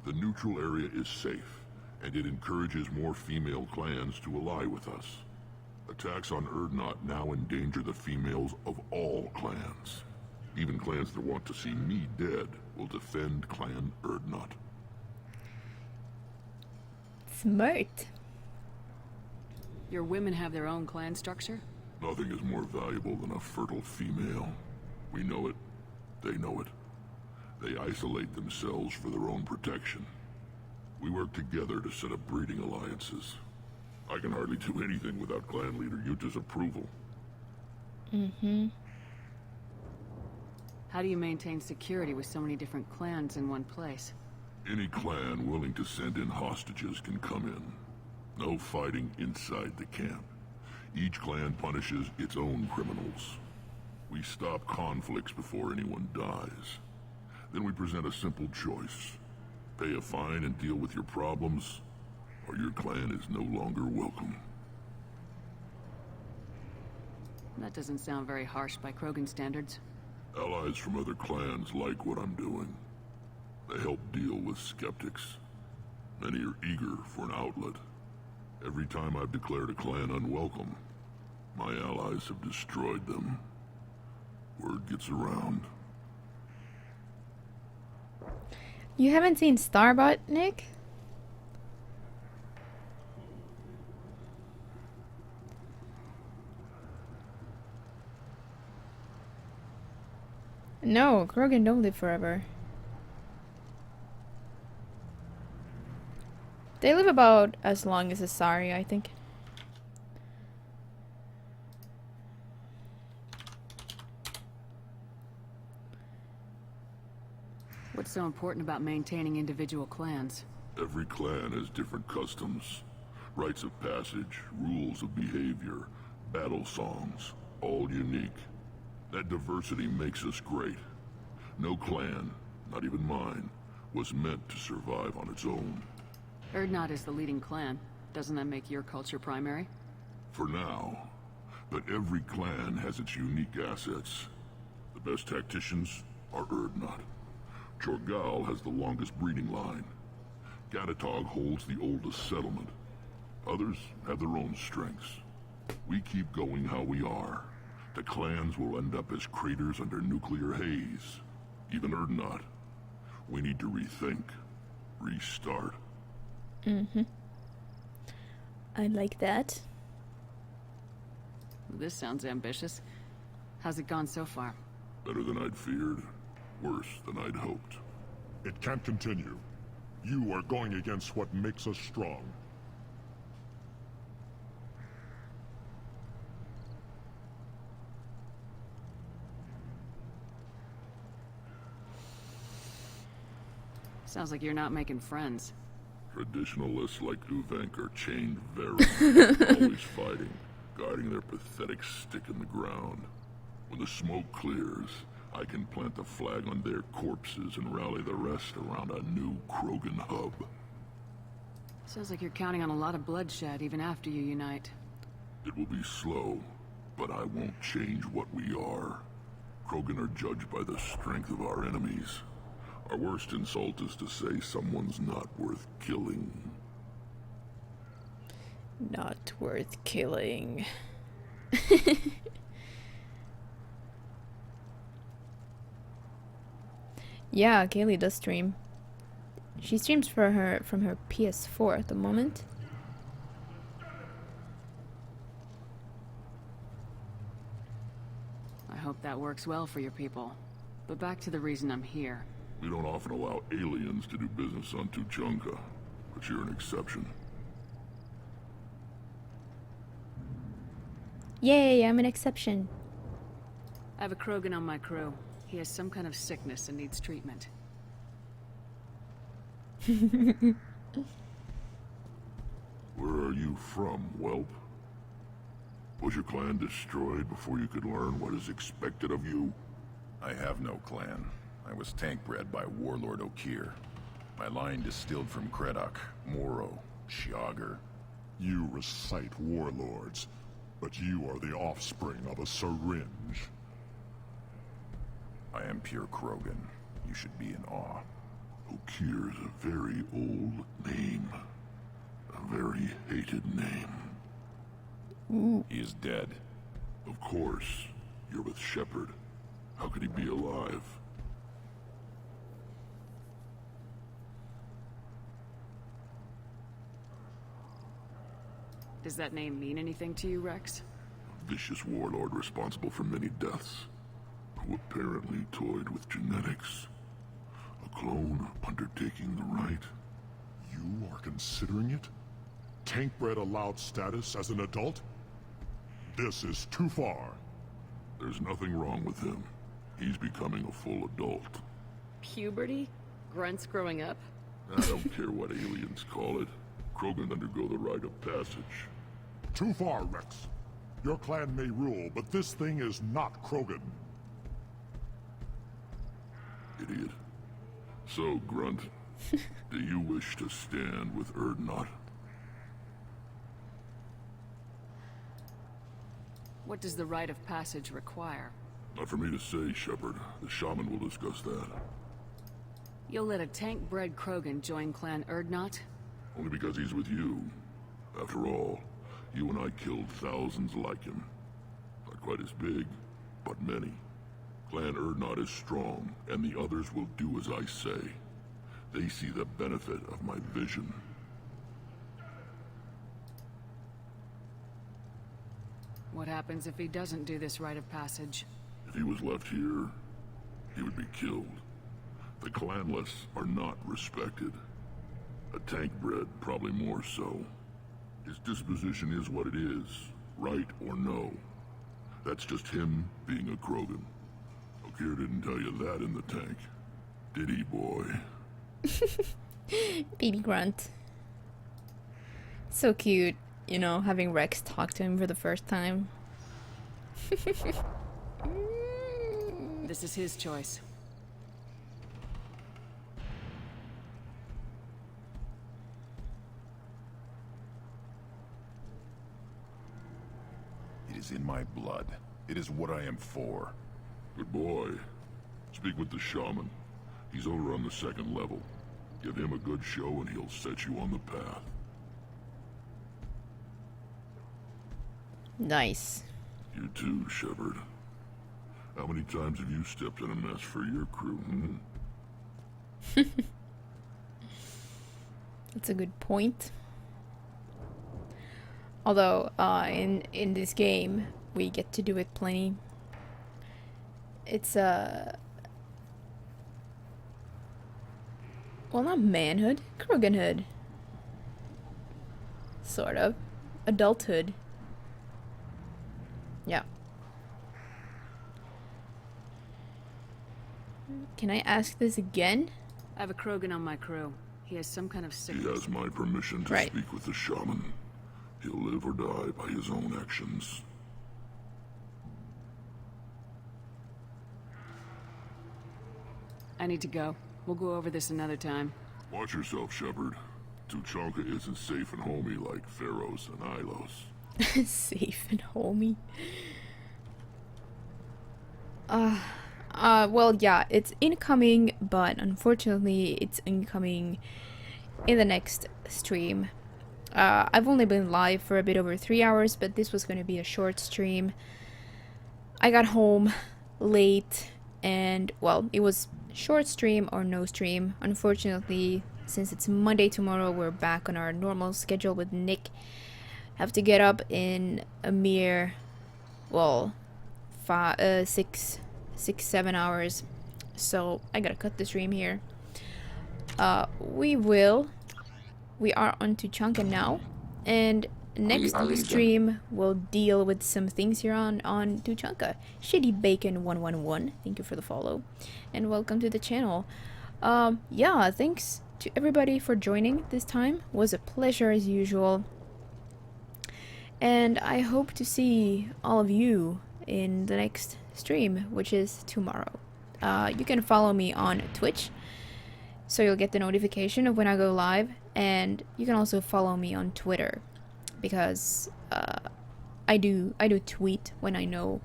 The neutral area is safe, and it encourages more female clans to ally with us. Attacks on Erdnot now endanger the females of all clans. Even clans that want to see me dead will defend Clan Erdnot. Smart. Your women have their own clan structure? Nothing is more valuable than a fertile female. We know it. They know it. They isolate themselves for their own protection. We work together to set up breeding alliances. I can hardly do anything without clan leader Yuta's approval. Mm-hmm. How do you maintain security with so many different clans in one place? Any clan willing to send in hostages can come in. No fighting inside the camp. Each clan punishes its own criminals. We stop conflicts before anyone dies. Then we present a simple choice. Pay a fine and deal with your problems, or your clan is no longer welcome. That doesn't sound very harsh by Krogan standards. Allies from other clans like what I'm doing. They help deal with skeptics. Many are eager for an outlet. Every time I've declared a clan unwelcome, my allies have destroyed them. Word gets around. You haven't seen Starbot, Nick? No, Krogan don't live forever. They live about as long as Asari, I think. What's so important about maintaining individual clans? Every clan has different customs, rites of passage, rules of behavior, battle songs, all unique. That diversity makes us great. No clan, not even mine, was meant to survive on its own. Erdnot is the leading clan. Doesn't that make your culture primary? For now. But every clan has its unique assets. The best tacticians are Erdnot. Chorgal has the longest breeding line. Gatatog holds the oldest settlement. Others have their own strengths. We keep going how we are. The clans will end up as craters under nuclear haze. Even Erdnot. We need to rethink. Restart. Mm-hmm. I like that. This sounds ambitious. How's it gone so far? Better than I'd feared. Worse than I'd hoped. It can't continue. You are going against what makes us strong. Sounds like you're not making friends. Traditionalists like Uvenk are chained very, always fighting, guarding their pathetic stick in the ground. When the smoke clears, I can plant the flag on their corpses and rally the rest around a new Krogan hub. Sounds like you're counting on a lot of bloodshed even after you unite. It will be slow, but I won't change what we are. Krogan are judged by the strength of our enemies. Our worst insult is to say someone's not worth killing. Not worth killing. Yeah, Kaylee does stream. She streams from her PS4 at the moment. I hope that works well for your people. But back to the reason I'm here. We don't often allow aliens to do business on Tuchanka, but you're an exception. Yay, I'm an exception. I have a Krogan on my crew. He has some kind of sickness and needs treatment. Where are you from, whelp? Was your clan destroyed before you could learn what is expected of you? I have no clan. I was tank bred by Warlord Okir. My line distilled from Kredok, Moro, Shiagar. You recite warlords, but you are the offspring of a syringe. I am pure Krogan. You should be in awe. Okir is a very old name. A very hated name. Ooh. He is dead. Of course. You're with Shepard. How could he be alive? Does that name mean anything to you, Rex? A vicious warlord responsible for many deaths, who apparently toyed with genetics. A clone undertaking the right. You are considering it? Tankbred allowed status as an adult? This is too far. There's nothing wrong with him. He's becoming a full adult. Puberty? Grunts growing up? I don't care what aliens call it. Krogan undergo the rite of passage. Too far, Rex. Your clan may rule, but this thing is not Krogan. Idiot. So, Grunt, do you wish to stand with Erdnot? What does the rite of passage require? Not for me to say, Shepard. The shaman will discuss that. You'll let a tank-bred Krogan join Clan Erdnot? Only because he's with you. After all, you and I killed thousands like him. Not quite as big, but many. Clan Erdnot is strong, and the others will do as I say. They see the benefit of my vision. What happens if he doesn't do this rite of passage? If he was left here, he would be killed. The clanless are not respected. A tank bred, probably more so. His disposition is what it is, right or no. That's just him being a Krogan. Okir didn't tell you that in the tank. Did he, boy? Baby Grunt. So cute, you know, having Rex talk to him for the first time. This is his choice. It is in my blood. It is what I am for. Good boy. Speak with the shaman. He's over on the second level. Give him a good show and he'll set you on the path. Nice. You too, Shepard. How many times have you stepped in a mess for your crew, That's a good point. Although, in this game, we get to do it plenty. It's well, not manhood, Kroganhood. Sort of. Adulthood. Yeah. Can I ask this again? I have a Krogan on my crew. He has some kind of sickness. He has my permission to speak with the shaman. He'll live or die by his own actions. I need to go. We'll go over this another time. Watch yourself, Shepard. Tuchanka isn't safe and homey like Pharaohs and Ilos. Safe and homey. Well, yeah, it's incoming, but unfortunately, it's incoming in the next stream. I've only been live for a bit over 3 hours, but this was going to be a short stream. I got home late, and, well, it was short stream or no stream. Unfortunately, since it's Monday tomorrow, we're back on our normal schedule with Nick. Have to get up in a mere, well, 6-7 hours, so I gotta cut the stream here. We are on Tuchanka now, and next stream we'll deal with some things here on Tuchanka. Shitty Bacon 111, thank you for the follow, and welcome to the channel. Yeah, thanks to everybody for joining this time. It was a pleasure as usual, and I hope to see all of you in the next stream, which is tomorrow. You can follow me on Twitch, so you'll get the notification of when I go live, and you can also follow me on Twitter, because I do tweet when I know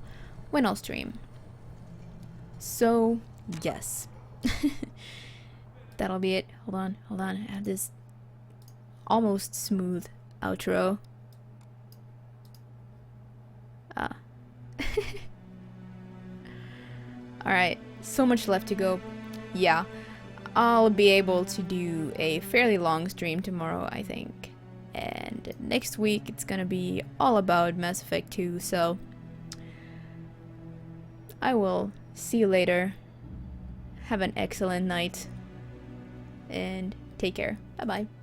when I'll stream. So yes. That'll be it. Hold on, I have this almost smooth outro. Alright, so much left to go. Yeah, I'll be able to do a fairly long stream tomorrow, I think. And next week it's gonna be all about Mass Effect 2, so I will see you later. Have an excellent night and take care. Bye bye.